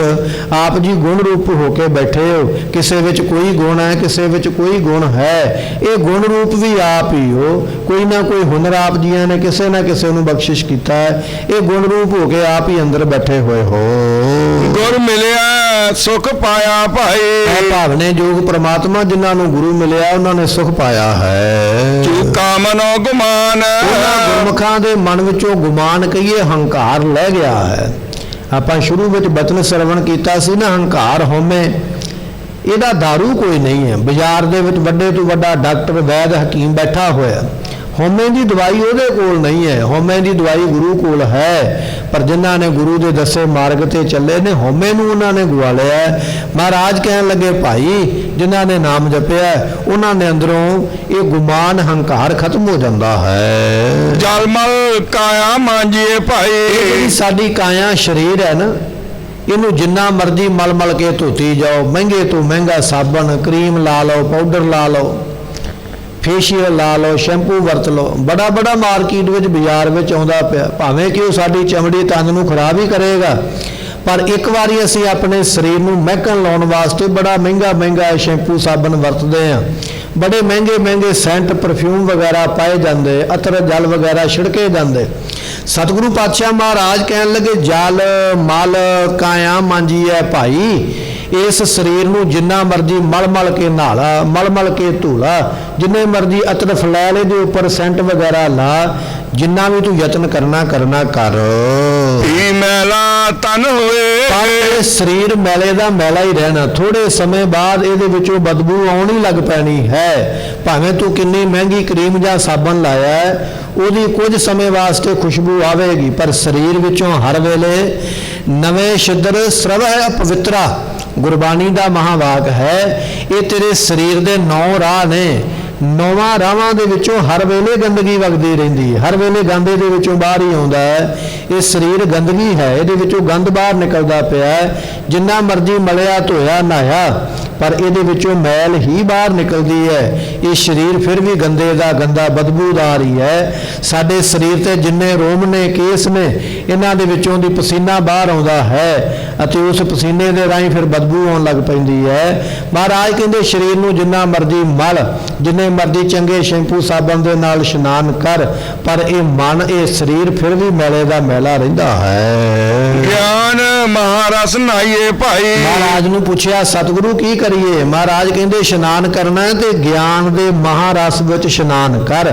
ਆਪ ਜੀ ਗੁਣ ਰੂਪ ਹੋ ਕੇ ਬੈਠੇ ਹੋ। ਕਿਸੇ ਵਿੱਚ ਕੋਈ ਗੁਣ ਹੈ, ਕਿਸੇ ਵਿੱਚ ਕੋਈ ਗੁਣ ਹੈ, ਇਹ ਗੁਣ ਰੂਪ ਵੀ ਆਪ ਹੀ ਹੋ। ਕੋਈ ਨਾ ਕੋਈ ਹੁਨਰ ਆਪ ਜੀਆਂ ਨੇ ਕਿਸੇ ਨਾ ਕਿਸੇ ਨੂੰ ਬਖਸ਼ਿਸ਼ ਕੀਤਾ, ਇਹ ਗੁਣ ਰੂਪ ਹੋ ਕੇ ਆਪ ਹੀ ਅੰਦਰ ਬੈਠੇ ਹੋਏ ਹੋ। ਗੁਰ ਮਿਲਿਆ ਸੁਖ ਪਾਇਆ ਭਾਈ, ਇਹ ਭਾਵਨੇ ਯੋਗ ਪ੍ਰਮਾਤਮਾ ਜਿਨ੍ਹਾਂ ਨੂੰ ਗੁਰੂ ਮਿਲਿਆ ਉਹਨਾਂ ਨੇ ਸੁਖ ਪਾਇਆ ਹੈ। ਚੂਕਾ ਮਨੋ ਗੁਮਾਨ ਉਹਨਾਂ ਗੁਰਮੁਖਾਂ ਦੇ ਮਨ ਵਿੱਚੋਂ ਗੁਮਾਨ ਕਹੀਏ ਹੰਕਾਰ ਲੈ ਗਿਆ ਹੈ। ਆਪਾਂ ਸ਼ੁਰੂ ਵਿੱਚ ਬਚਨ ਸਰਵਣ ਕੀਤਾ ਸੀ ਨਾ, ਹੰਕਾਰ ਹਉਮੈ ਇਹਦਾ ਦਾਰੂ ਕੋਈ ਨਹੀਂ ਹੈ। ਬਾਜ਼ਾਰ ਦੇ ਵਿੱਚ ਵੱਡੇ ਤੋਂ ਵੱਡਾ ਡਾਕਟਰ ਵੈਦ ਹਕੀਮ ਬੈਠਾ ਹੋਇਆ, ਹਉਮੈ ਦੀ ਦਵਾਈ ਉਹਦੇ ਕੋਲ ਨਹੀਂ ਹੈ, ਹਉਮੈ ਦੀ ਦਵਾਈ ਗੁਰੂ ਕੋਲ ਹੈ। ਪਰ ਜਿਨ੍ਹਾਂ ਨੇ ਗੁਰੂ ਦੇ ਦੱਸੇ ਮਾਰਗ ਤੇ ਚੱਲੇ ਨੇ, ਹਉਮੈ ਨੂੰ ਉਹਨਾਂ ਨੇ ਗਵਾ ਲਿਆ। ਮਹਾਰਾਜ ਕਹਿਣ ਲੱਗੇ ਭਾਈ, ਜਿਨ੍ਹਾਂ ਨੇ ਨਾਮ ਜਪਿਆ ਉਹਨਾਂ ਨੇ ਅੰਦਰੋਂ ਇਹ ਗੁਮਾਨ ਹੰਕਾਰ ਖਤਮ ਹੋ ਜਾਂਦਾ ਹੈ। ਜਲ ਮਲ ਕਾਇਆ ਮਾਂਜੀਏ ਭਾਈ, ਇਹ ਜਿਹੜੀ ਸਾਡੀ ਕਾਇਆ ਸਰੀਰ ਹੈ ਨਾ, ਇਹਨੂੰ ਜਿੰਨਾ ਮਰਜ਼ੀ ਮਲ ਮਲ ਕੇ ਧੋਤੀ ਜਾਓ, ਮਹਿੰਗੇ ਤੋਂ ਮਹਿੰਗਾ ਸਾਬਣ ਕਰੀਮ ਲਾ ਲਓ, ਪਾਊਡਰ ਲਾ ਲਓ, ਫੇਸ਼ੀਅਲ ਲਾ ਲਓ, ਸ਼ੈਂਪੂ ਵਰਤ ਲਓ, ਬੜਾ ਬੜਾ ਮਾਰਕੀਟ ਵਿੱਚ ਬਾਜ਼ਾਰ ਵਿੱਚ ਆਉਂਦਾ ਪਿਆ। ਭਾਵੇਂ ਕਿ ਉਹ ਸਾਡੀ ਚਮੜੀ ਤਨ ਨੂੰ ਖਰਾਬ ਹੀ ਕਰੇਗਾ, ਪਰ ਇੱਕ ਵਾਰੀ ਅਸੀਂ ਆਪਣੇ ਸਰੀਰ ਨੂੰ ਮਹਿਕਣ ਲਾਉਣ ਵਾਸਤੇ ਬੜਾ ਮਹਿੰਗਾ ਮਹਿੰਗਾ ਸ਼ੈਂਪੂ ਸਾਬਣ ਵਰਤਦੇ ਹਾਂ। ਬੜੇ ਮਹਿੰਗੇ ਮਹਿੰਗੇ ਸੈਂਟ ਪਰਫਿਊਮ ਵਗੈਰਾ ਪਾਏ ਜਾਂਦੇ, ਅਤਰ ਜਲ ਵਗੈਰਾ ਛਿੜਕੇ ਜਾਂਦੇ। ਸਤਿਗੁਰੂ ਪਾਤਸ਼ਾਹ ਮਹਾਰਾਜ ਕਹਿਣ ਲੱਗੇ ਜਲ ਮਲ ਕਾਇਆ ਮਾਂਜੀਐ ਭਾਈ, ਇਸ ਸਰੀਰ ਨੂੰ ਜਿੰਨਾ ਮਰਜ਼ੀ ਮਲ ਮਲ ਕੇ ਨਹਾਲਾ, ਮਲ ਮਲ ਕੇ ਧੂਲਾ, ਜਿੰਨੇ ਮਰਜ਼ੀ ਅਤਰ ਫਲੈਲ ਇਹਦੇ ਉੱਪਰ ਸੈਂਟ ਵਗੈਰਾ ਲਾ, ਜਿੰਨਾ ਵੀ ਤੂੰ ਯਤਨ ਕਰਨਾ ਕਰ। ਈ ਮੈਲਾ ਤਨ ਹੋਏ, ਪਰ ਇਹ ਸਰੀਰ ਮੈਲੇ ਦਾ ਮੈਲਾ ਹੀ ਰਹਿਣਾ। ਥੋੜੇ ਸਮੇਂ ਬਾਅਦ ਇਹਦੇ ਵਿੱਚੋਂ ਬਦਬੂ ਆਉਣੀ ਲੱਗ ਪੈਣੀ ਹੈ। ਭਾਵੇਂ ਤੂੰ ਕਿੰਨੀ ਮਹਿੰਗੀ ਕਰੀਮ ਜਾਂ ਸਾਬਣ ਲਾਇਆ ਹੈ, ਉਹਦੀ ਕੁਝ ਸਮੇਂ ਵਾਸਤੇ ਖੁਸ਼ਬੂ ਆਵੇਗੀ, ਪਰ ਸਰੀਰ ਵਿੱਚੋਂ ਹਰ ਵੇਲੇ ਨਵੇਂ ਛਿੱਦਰ ਸਰਵ ਹੈ ਅਪਵਿੱਤਰਾ, ਗੁਰਬਾਣੀ ਦਾ ਮਹਾਵਾਕ ਹੈ। ਇਹ ਤੇਰੇ ਸਰੀਰ ਦੇ 9 ਰਾਹ ਨੇ, 9 ਰਾਹਾਂ ਦੇ ਵਿੱਚੋਂ ਹਰ ਵੇਲੇ ਗੰਦਗੀ ਵਗਦੀ ਰਹਿੰਦੀ ਹੈ। ਹਰ ਵੇਲੇ ਗੰਦ ਦੇ ਵਿੱਚੋਂ ਬਾਹਰ ਹੀ ਆਉਂਦਾ ਹੈ। ਇਹ ਸਰੀਰ ਗੰਦਗੀ ਹੈ, ਇਹਦੇ ਵਿੱਚੋਂ ਗੰਦ ਬਾਹਰ ਨਿਕਲਦਾ ਪਿਆ ਹੈ। ਜਿੰਨਾ ਮਰਜ਼ੀ ਮਲਿਆ ਧੋਇਆ ਨਹਾਇਆ, ਪਰ ਇਹਦੇ ਵਿੱਚੋਂ ਮੈਲ ਹੀ ਬਾਹਰ ਨਿਕਲਦੀ ਹੈ। ਇਹ ਸਰੀਰ ਫਿਰ ਵੀ ਗੰਦੇ ਦਾ ਗੰਦਾ ਬਦਬੂਦਾਰ ਹੀ ਹੈ। ਸਾਡੇ ਸਰੀਰ ਤੇ ਜਿੰਨੇ ਰੋਮ ਨੇ, ਕੇਸ ਨੇ, ਇਹਨਾਂ ਦੇ ਵਿੱਚੋਂ ਦੀ ਪਸੀਨਾ ਬਾਹਰ ਆਉਂਦਾ ਹੈ ਅਤੇ ਉਸ ਪਸੀਨੇ ਦੇ ਰਾਹੀਂ ਫਿਰ ਬਦਬੂ ਆਉਣ ਲੱਗ ਪੈਂਦੀ ਹੈ। ਮਹਾਰਾਜ ਕਹਿੰਦੇ ਸਰੀਰ ਨੂੰ ਜਿੰਨਾ ਮਰਜ਼ੀ ਮਲ, ਜਿੰਨੇ ਮਰਜ਼ੀ ਚੰਗੇ ਸ਼ੈਂਪੂ ਸਾਬਣ ਦੇ ਨਾਲ ਇਸ਼ਨਾਨ ਕਰ, ਪਰ ਇਹ ਮਨ, ਇਹ ਸਰੀਰ ਫਿਰ ਵੀ ਮੈਲੇ ਦਾ ਮੈਲਾ ਰਹਿੰਦਾ ਹੈ। ਗਿਆਨ ਮਹਾਰਸ ਨਾਈਏ ਭਾਈ, ਮਹਾਰਾਜ ਨੂੰ ਪੁੱਛਿਆ ਸਤਿਗੁਰੂ ਕੀ ਕਰੀਏ? ਮਹਾਰਾਜ ਕਹਿੰਦੇ ਇਸ਼ਨਾਨ ਕਰਨਾ ਤੇ ਗਿਆਨ ਦੇ ਮਹਾਰਸ ਵਿੱਚ ਇਸ਼ਨਾਨ ਕਰ।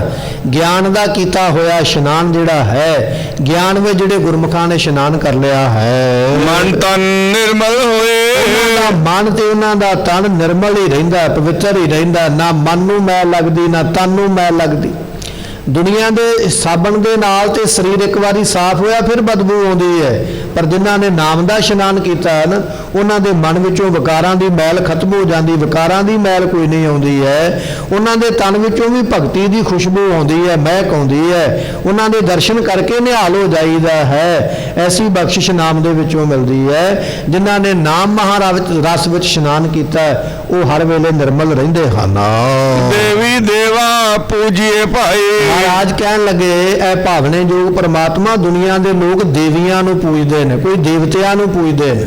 ਗਿਆਨ ਦਾ ਕੀਤਾ ਹੋਇਆ ਇਸ਼ਨਾਨ ਜਿਹੜਾ ਹੈ, ਗਿਆਨ ਵਿੱਚ ਜਿਹੜੇ ਗੁਰਮੁਖਾਂ ਨੇ ਇਸ਼ਨਾਨ ਕਰ ਲਿਆ ਹੈ, ਮਨ ਤਨ ਨਿਰਮਲ ਹੋਏ, ਉਹਨਾਂ ਦਾ ਮਨ ਤੇ ਉਹਨਾਂ ਦਾ ਤਨ ਨਿਰਮਲ ਹੀ ਰਹਿੰਦਾ, ਪਵਿੱਤਰ ਹੀ ਰਹਿੰਦਾ। ਨਾ ਮਨ ਨੂੰ ਮੈਲ ਲੱਗਦੀ, ਨਾ ਤਨ ਨੂੰ ਮੈਲ ਲੱਗਦੀ। ਦੁਨੀਆ ਦੇ ਸਾਬਣ ਦੇ ਨਾਲ ਤੇ ਸਰੀਰ ਇੱਕ ਵਾਰੀ ਸਾਫ਼ ਹੋਇਆ ਫਿਰ ਬਦਬੂ ਆਉਂਦੀ ਹੈ, ਪਰ ਜਿਨ੍ਹਾਂ ਨੇ ਨਾਮ ਦਾ ਇਸ਼ਨਾਨ ਕੀਤਾ ਹੈ ਨਾ, ਉਹਨਾਂ ਦੇ ਮਨ ਵਿੱਚੋਂ ਵਿਕਾਰਾਂ ਦੀ ਮੈਲ ਖਤਮ ਹੋ ਜਾਂਦੀ, ਵਿਕਾਰਾਂ ਦੀ ਮੈਲ ਕੋਈ ਨਹੀਂ ਆਉਂਦੀ ਹੈ। ਉਹਨਾਂ ਦੇ ਤਨ ਵਿੱਚੋਂ ਵੀ ਭਗਤੀ ਦੀ ਖੁਸ਼ਬੂ ਆਉਂਦੀ ਹੈ, ਮਹਿਕ ਆਉਂਦੀ ਹੈ। ਉਹਨਾਂ ਦੇ ਦਰਸ਼ਨ ਕਰਕੇ ਨਿਹਾਲ ਹੋ ਜਾਈਦਾ ਹੈ। ਐਸੀ ਬਖਸ਼ਿਸ਼ ਨਾਮ ਦੇ ਵਿੱਚੋਂ ਮਿਲਦੀ ਹੈ। ਜਿਨ੍ਹਾਂ ਨੇ ਨਾਮ ਮਹਾਰਸ ਵਿੱਚ ਇਸ਼ਨਾਨ ਕੀਤਾ, ਉਹ ਹਰ ਵੇਲੇ ਨਿਰਮਲ ਰਹਿੰਦੇ ਹਨ। ਦੇਵੀ ਦੇਵਾ ਪੂਜੀਏ ਭਾਈ, ਮਹਾਰਾਜ ਕਹਿਣ ਲੱਗੇ ਇਹ ਭਾਵਨੇ ਯੋਗ ਪਰਮਾਤਮਾ, ਦੁਨੀਆ ਦੇ ਲੋਕ ਦੇਵੀਆਂ ਨੂੰ ਪੂਜਦੇ ਨੇ, ਕੋਈ ਦੇਵਤਿਆਂ ਨੂੰ ਪੂਜਦੇ ਨੇ।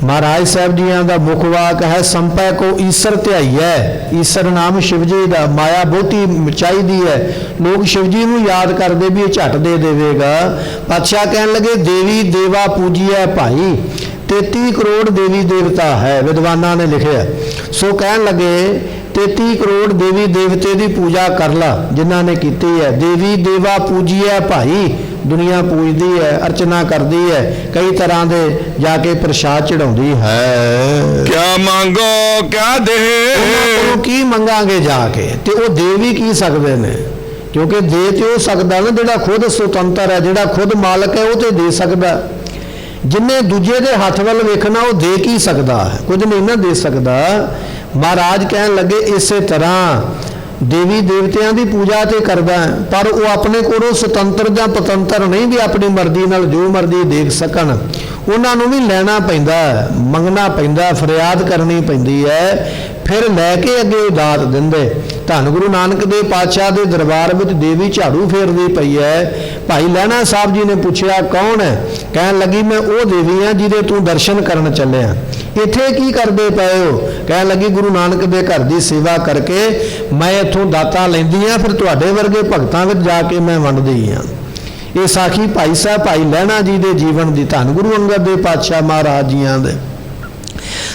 ਮਹਾਰਾਜ ਸਾਹਿਬ ਜੀਆਂ ਦਾ ਮੁੱਖ ਵਾਕ ਹੈ ਸੰਪੈ ਕੋ ਈਸ਼ਰ ਧਿਆਈਐ। ਈਸ਼ਰ ਨਾਮ ਸ਼ਿਵ ਜੀ ਦਾ, ਮਾਇਆ ਬਹੁਤੀ ਮਚਾਈ ਦੀ ਹੈ। ਲੋਕ ਸ਼ਿਵ ਜੀ ਨੂੰ ਯਾਦ ਕਰਦੇ ਵੀ ਇਹ ਝੱਟ ਦੇ ਦੇਵੇਗਾ। ਪਾਤਸ਼ਾਹ ਕਹਿਣ ਲੱਗੇ ਦੇਵੀ ਦੇਵਾ ਪੂਜੀਐ ਭਾਈ, 33 ਕਰੋੜ ਦੇਵੀ ਦੇਵਤਾ ਹੈ, ਵਿਦਵਾਨਾਂ ਨੇ ਲਿਖਿਆ। ਸੋ ਕਹਿਣ ਲੱਗੇ 33 ਕਰੋੜ ਦੇਵੀ ਦੇਵਤੇ ਦੀ ਪੂਜਾ ਕਰ ਲਾ ਜਿਨ੍ਹਾਂ ਨੇ ਕੀਤੀ ਹੈ। ਦੇਵੀ ਦੇਵਾ ਪੂਜੀਐ ਭਾਈ, ਦੁਨੀਆ ਪੂਜਦੀ ਹੈ, ਅਰਚਨਾ ਕਰਦੀ ਹੈ, ਕਈ ਤਰ੍ਹਾਂ ਦੇ ਜਾ ਕੇ ਪ੍ਰਸ਼ਾਦ ਚੜਾਉਂਦੀ ਹੈ। ਕਿਆ ਮੰਗੋ ਕਿਆ ਦੇ, ਉਹਨਾਂ ਕੋਲੋਂ ਕੀ ਮੰਗਾਂਗੇ ਜਾ ਕੇ, ਤੇ ਉਹ ਦੇ ਵੀ ਕੀ ਸਕਦੇ ਨੇ, ਕਿਉਂਕਿ ਦੇ ਤੇ ਉਹ ਸਕਦਾ ਨਾ ਜਿਹੜਾ ਖੁਦ ਸੁਤੰਤਰ ਹੈ, ਜਿਹੜਾ ਖੁਦ ਮਾਲਕ ਹੈ, ਉਹ ਤੇ ਦੇ ਸਕਦਾ। ਜਿੰਨੇ ਦੂਜੇ ਦੇ ਹੱਥ ਵੱਲ ਵੇਖਣਾ ਉਹ ਦੇ ਕੀ ਸਕਦਾ, ਕੁਝ ਨਹੀਂ ਨਾ ਦੇ ਸਕਦਾ। ਮਹਾਰਾਜ ਕਹਿਣ ਲੱਗੇ ਇਸੇ ਤਰ੍ਹਾਂ ਦੇਵੀ ਦੇਵਤਿਆਂ ਦੀ ਪੂਜਾ ਤੇ ਕਰਦਾ, ਪਰ ਉਹ ਆਪਣੇ ਕੋਲੋਂ ਸੁਤੰਤਰ ਜਾਂ ਪਤੰਤਰ ਨਹੀਂ ਵੀ ਆਪਣੀ ਮਰਜ਼ੀ ਨਾਲ ਜੋ ਮਰਜ਼ੀ ਦੇਖ ਸਕਣ। ਉਹਨਾਂ ਨੂੰ ਵੀ ਲੈਣਾ ਪੈਂਦਾ, ਮੰਗਣਾ ਪੈਂਦਾ, ਫਰਿਆਦ ਕਰਨੀ ਪੈਂਦੀ ਹੈ, ਫਿਰ ਲੈ ਕੇ ਅੱਗੇ ਉਹ ਦਾਤ ਦਿੰਦੇ। ਧੰਨ ਗੁਰੂ ਨਾਨਕ ਦੇਵ ਪਾਤਸ਼ਾਹ ਦੇ ਦਰਬਾਰ ਵਿੱਚ ਦੇਵੀ ਝਾੜੂ ਫੇਰਦੀ ਪਈ ਹੈ। ਭਾਈ ਲਹਿਣਾ ਸਾਹਿਬ ਜੀ ਨੇ ਪੁੱਛਿਆ ਕੌਣ ਹੈ? ਕਹਿਣ ਲੱਗੀ ਮੈਂ ਉਹ ਦੇਵੀ ਹਾਂ ਜਿਹਦੇ ਤੂੰ ਦਰਸ਼ਨ ਕਰਨ ਚੱਲਿਆ। ਇੱਥੇ ਕੀ ਕਰਦੇ ਪਏ ਹੋ? ਕਹਿਣ ਲੱਗੀ ਗੁਰੂ ਨਾਨਕ ਦੇ ਘਰ ਦੀ ਸੇਵਾ ਕਰਕੇ ਮੈਂ ਇੱਥੋਂ ਦਾਤਾਂ ਲੈਂਦੀ ਹਾਂ, ਫਿਰ ਤੁਹਾਡੇ ਵਰਗੇ ਭਗਤਾਂ ਵਿੱਚ ਜਾ ਕੇ ਮੈਂ ਵੰਡਦੀ ਹਾਂ। ਇਹ ਸਾਖੀ ਭਾਈ ਸਾਹਿਬ ਭਾਈ ਲਹਿਣਾ ਜੀ ਦੇ ਜੀਵਨ ਦੀ, ਧੰਨ ਗੁਰੂ ਅੰਗਦ ਦੇਵ ਪਾਤਸ਼ਾਹ ਮਹਾਰਾਜ ਜੀਆਂ ਦੇ।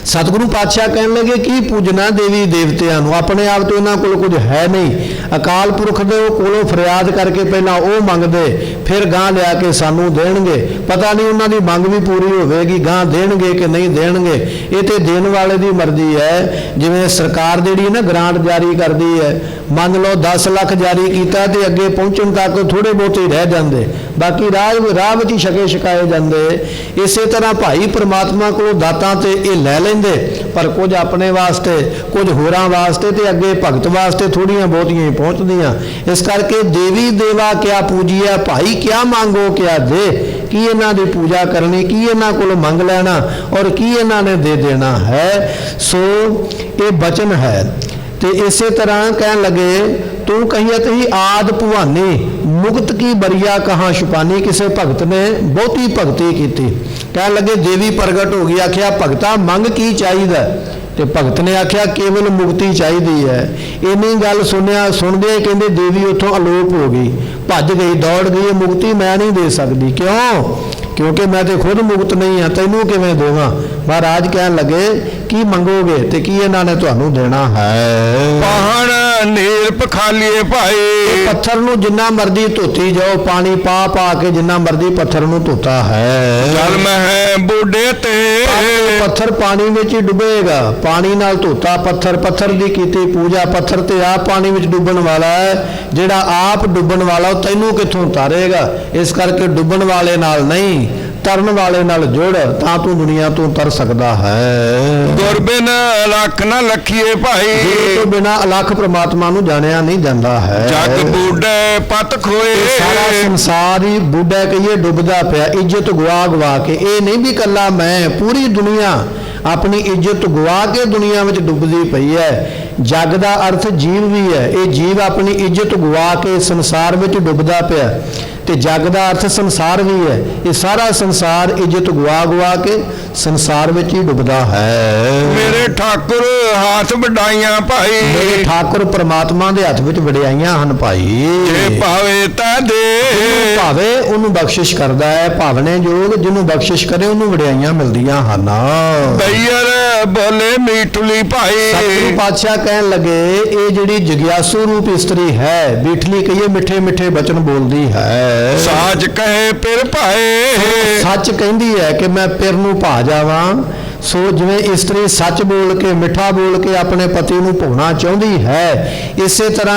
ਸਤਿਗੁਰੂ ਪਾਤਸ਼ਾਹ ਕਹਿਣ ਲੱਗੇ ਕੀ ਪੂਜਣਾ ਦੇਵੀ ਦੇਵਤਿਆਂ ਨੂੰ, ਆਪਣੇ ਆਪ ਤੋਂ ਇਹਨਾਂ ਕੋਲ ਕੁਝ ਹੈ ਨਹੀਂ। ਅਕਾਲ ਪੁਰਖ ਦੇ ਕੋਲੋਂ ਫਰਿਆਦ ਕਰਕੇ ਪਹਿਲਾਂ ਉਹ ਮੰਗਦੇ, ਫਿਰ ਗਾਂ ਲਿਆ ਕੇ ਸਾਨੂੰ ਦੇਣਗੇ। ਪਤਾ ਨਹੀਂ ਉਹਨਾਂ ਦੀ ਮੰਗ ਵੀ ਪੂਰੀ ਹੋਵੇਗੀ, ਗਾਂ ਦੇਣਗੇ ਕਿ ਨਹੀਂ ਦੇਣਗੇ, ਇਹ ਤੇ ਦੇਣ ਵਾਲੇ ਦੀ ਮਰਜ਼ੀ ਹੈ। ਜਿਵੇਂ ਸਰਕਾਰ ਜਿਹੜੀ ਨਾ ਗ੍ਰਾਂਟ ਜਾਰੀ ਕਰਦੀ ਹੈ, ਮੰਨ ਲਓ 10 ਲੱਖ ਜਾਰੀ ਕੀਤਾ ਤੇ ਅੱਗੇ ਪਹੁੰਚਣ ਤੱਕ ਥੋੜੇ ਬਹੁਤੇ ਰਹਿ ਜਾਂਦੇ, ਬਾਕੀ ਰਾਹ ਵਿੱਚ ਹੀ ਛਕੇ ਛਕਾਏ ਜਾਂਦੇ। ਇਸੇ ਤਰ੍ਹਾਂ ਭਾਈ ਪ੍ਰਮਾਤਮਾ ਕੋਲੋਂ ਦਾਤਾਂ ਤੇ ਇਹ ਲੈ ਲੈਂਦੇ, ਪਰ ਕੁਝ ਆਪਣੇ ਵਾਸਤੇ, ਕੁਝ ਹੋਰਾਂ ਵਾਸਤੇ, ਤੇ ਅੱਗੇ ਭਗਤ ਵਾਸਤੇ ਥੋੜੀਆਂ ਬਹੁਤੀਆਂ ਹੀ ਪਹੁੰਚਦੀਆਂ। ਇਸ ਕਰਕੇ ਦੇਵੀ ਦੇਵਾ ਕਿਆ ਪੂਜੀਆ, ਭਾਈ ਕਿਆ ਮੰਗੋ ਕਿਆ ਦੇ, ਕੀ ਇਹਨਾਂ ਦੀ ਪੂਜਾ ਕਰਨੀ, ਕੀ ਇਹਨਾਂ ਕੋਲੋਂ ਮੰਗ ਲੈਣਾ ਔਰ ਕੀ ਇਹਨਾਂ ਨੇ ਦੇ ਦੇਣਾ ਹੈ। ਸੋ ਇਹ ਬਚਨ ਹੈ। ਤੇ ਇਸੇ ਤਰ੍ਹਾਂ ਕਹਿਣ ਲੱਗੇ ਤੂੰ ਕਹੀਏ ਹੀ ਆਦ ਭਵਾਨੀ ਮੁਕਤ ਕੀ ਬਰੀਆ ਕਹਾਂ ਛੁਪਾਨੀ। ਕਿਸੇ ਭਗਤ ਨੇ ਬਹੁਤੀ ਭਗਤੀ ਕੀਤੀ, ਕਹਿਣ ਲੱਗੇ ਦੇਵੀ ਪ੍ਰਗਟ ਹੋ ਗਈ, ਆਖਿਆ ਭਗਤਾ ਮੰਗ ਕੀ ਚਾਹੀਦਾ? ਤੇ ਭਗਤ ਨੇ ਆਖਿਆ ਕੇਵਲ ਮੁਕਤੀ ਚਾਹੀਦੀ ਹੈ। ਇੰਨੀ ਗੱਲ ਸੁਣਦੇ ਕਹਿੰਦੇ ਦੇਵੀ ਉੱਥੋਂ ਅਲੋਪ ਹੋ ਗਈ, ਭੱਜ ਗਈ, ਦੌੜ ਗਈ, ਮੁਕਤੀ ਮੈਂ ਨਹੀਂ ਦੇ ਸਕਦੀ। ਕਿਉਂ? ਕਿਉਂਕਿ ਮੈਂ ਤੇ ਖੁਦ ਮੁਕਤ ਨਹੀਂ ਹਾਂ, ਤੈਨੂੰ ਕਿਵੇਂ ਦੇਵਾਂ? ਮਹਾਰਾਜ ਕਹਿਣ ਲੱਗੇ ਕੀ ਮੰਗੋਗੇ ਤੇ ਕੀ ਇਹਨਾਂ ਨੇ ਤੁਹਾਨੂੰ ਦੇਣਾ ਹੈ? ਪਾਹਣ ਨੀਰ ਪਖਾਲੀਏ ਭਾਈ, ਪੱਥਰ ਨੂੰ ਜਿੰਨਾ ਮਰਜ਼ੀ ਧੋਤੀ ਜਾਓ, ਪਾਣੀ ਪਾ ਪਾ ਕੇ ਜਿੰਨਾ ਮਰਜ਼ੀ ਪੱਥਰ ਨੂੰ ਧੋਤਾ ਹੈ। ਜਲ ਮਹਿ ਬੁੱਢੇ ਤੇ, ਪੱਥਰ ਪਾਣੀ ਵਿੱਚ ਹੀ ਡੁੱਬੇਗਾ। ਪਾਣੀ ਨਾਲ ਧੋਤਾ ਪੱਥਰ, ਪੱਥਰ ਦੀ ਕੀਤੀ ਪੂਜਾ, ਪੱਥਰ ਤੇ ਆਪ ਪਾਣੀ ਵਿੱਚ ਡੁੱਬਣ ਵਾਲਾ ਹੈ। ਜਿਹੜਾ ਆਪ ਡੁੱਬਣ ਵਾਲਾ ਉਹ ਤੈਨੂੰ ਕਿੱਥੋਂ ਉਤਾਰੇਗਾ? ਇਸ ਕਰਕੇ ਡੁੱਬਣ ਵਾਲੇ ਨਾਲ ਨਹੀਂ, ਤਰਨ ਵਾਲੇ ਨਾਲ ਜੁੜ, ਤਾਂ ਤੂੰ ਦੁਨੀਆ ਤੋਂ ਤਰ ਸਕਦਾ ਹੈ। ਗੁਰ ਬਿਨ ਲੱਖ ਨਾ ਲੱਖੀਏ ਭਾਈ, ਗੁਰੂ ਤੋਂ ਬਿਨਾ ਅਲੱਖ ਪ੍ਰਮਾਤਮਾ ਨੂੰ ਜਾਣਿਆ ਨਹੀਂ ਜਾਂਦਾ ਹੈ। ਜਗ ਬੁੱਢੇ ਪਤ ਖੋਏ, ਸਾਰਾ ਸੰਸਾਰ ਹੀ ਬੁੱਢਾ ਕਹੀਏ ਡੁੱਬਦਾ ਪਿਆ, ਇੱਜ਼ਤ ਗਵਾ ਕੇ। ਇਹ ਨਹੀਂ ਵੀ ਇਕੱਲਾ ਮੈਂ, ਪੂਰੀ ਦੁਨੀਆ ਆਪਣੀ ਇੱਜ਼ਤ ਗਵਾ ਕੇ ਦੁਨੀਆ ਵਿੱਚ ਡੁੱਬਦੀ ਪਈ ਹੈ। ਜਗ ਦਾ ਅਰਥ ਜੀਵ ਵੀ ਹੈ। ਇਹ ਜੀਵ ਆਪਣੀ ਇੱਜ਼ਤ ਗਵਾ ਕੇ ਸੰਸਾਰ ਵਿੱਚ ਡੁੱਬਦਾ ਪਿਆ, ਤੇ ਜਗ ਦਾ ਅਰਥ ਸੰਸਾਰ ਵੀ ਹੈ। ਇਹ ਸਾਰਾ ਸੰਸਾਰ ਇੱਜ਼ਤ ਗਵਾ ਕੇ ਸੰਸਾਰ ਵਿੱਚ ਹੀ ਡੁੱਬਦਾ ਹੈ। ਮੇਰੇ ਠਾਕੁਰ ਹੱਥ ਵਡਾਈਆਂ ਭਾਈ, ਮੇਰੇ ਠਾਕੁਰ ਪ੍ਰਮਾਤਮਾ ਦੇ ਹੱਥ ਵਿੱਚ ਵਡਿਆਈਆਂ ਹਨ ਭਾਈ। ਜੇ ਭਾਵੇ ਤਾਂ ਦੇ, ਭਾਵੇ ਉਹਨੂੰ ਬਖਸ਼ਿਸ਼ ਕਰਦਾ ਹੈ। ਭਾਵਨੇ ਯੋਗ ਜਿਹਨੂੰ ਬਖਸ਼ਿਸ਼ ਕਰੇ ਉਹਨੂੰ ਵਡਿਆਈਆਂ ਮਿਲਦੀਆਂ ਹਨ। ਬਈਰ ਬੋਲੇ ਮੀਠਲੀ ਭਾਈ, ਸਤਿਗੁਰੂ ਪਾਤਸ਼ਾਹ ਕਹਿਣ ਲੱਗੇ ਇਹ ਜਿਹੜੀ ਜਗਿਆਸੂ ਰੂਪ ਇਸਤਰੀ ਹੈ, ਬੀਠਲੀ ਕਹੀਏ ਮਿੱਠੇ ਮਿੱਠੇ ਬਚਨ ਬੋਲਦੀ ਹੈ। ਸਾਚ ਕਹੇ ਪਿਰ ਭਾਏ, ਸੱਚ ਕਹਿੰਦੀ ਹੈ ਕਿ ਮੈਂ ਪਿਰ ਨੂੰ ਭਾ ਜਾਵਾਂ। ਸੋ ਜਿਵੇਂ ਇਸਤਰੀ ਸੱਚ ਬੋਲ ਕੇ, ਮਿੱਠਾ ਬੋਲ ਕੇ ਆਪਣੇ ਪਤੀ ਨੂੰ ਭੋਗਣਾ ਚਾਹੁੰਦੀ ਹੈ, ਇਸੇ ਤਰ੍ਹਾਂ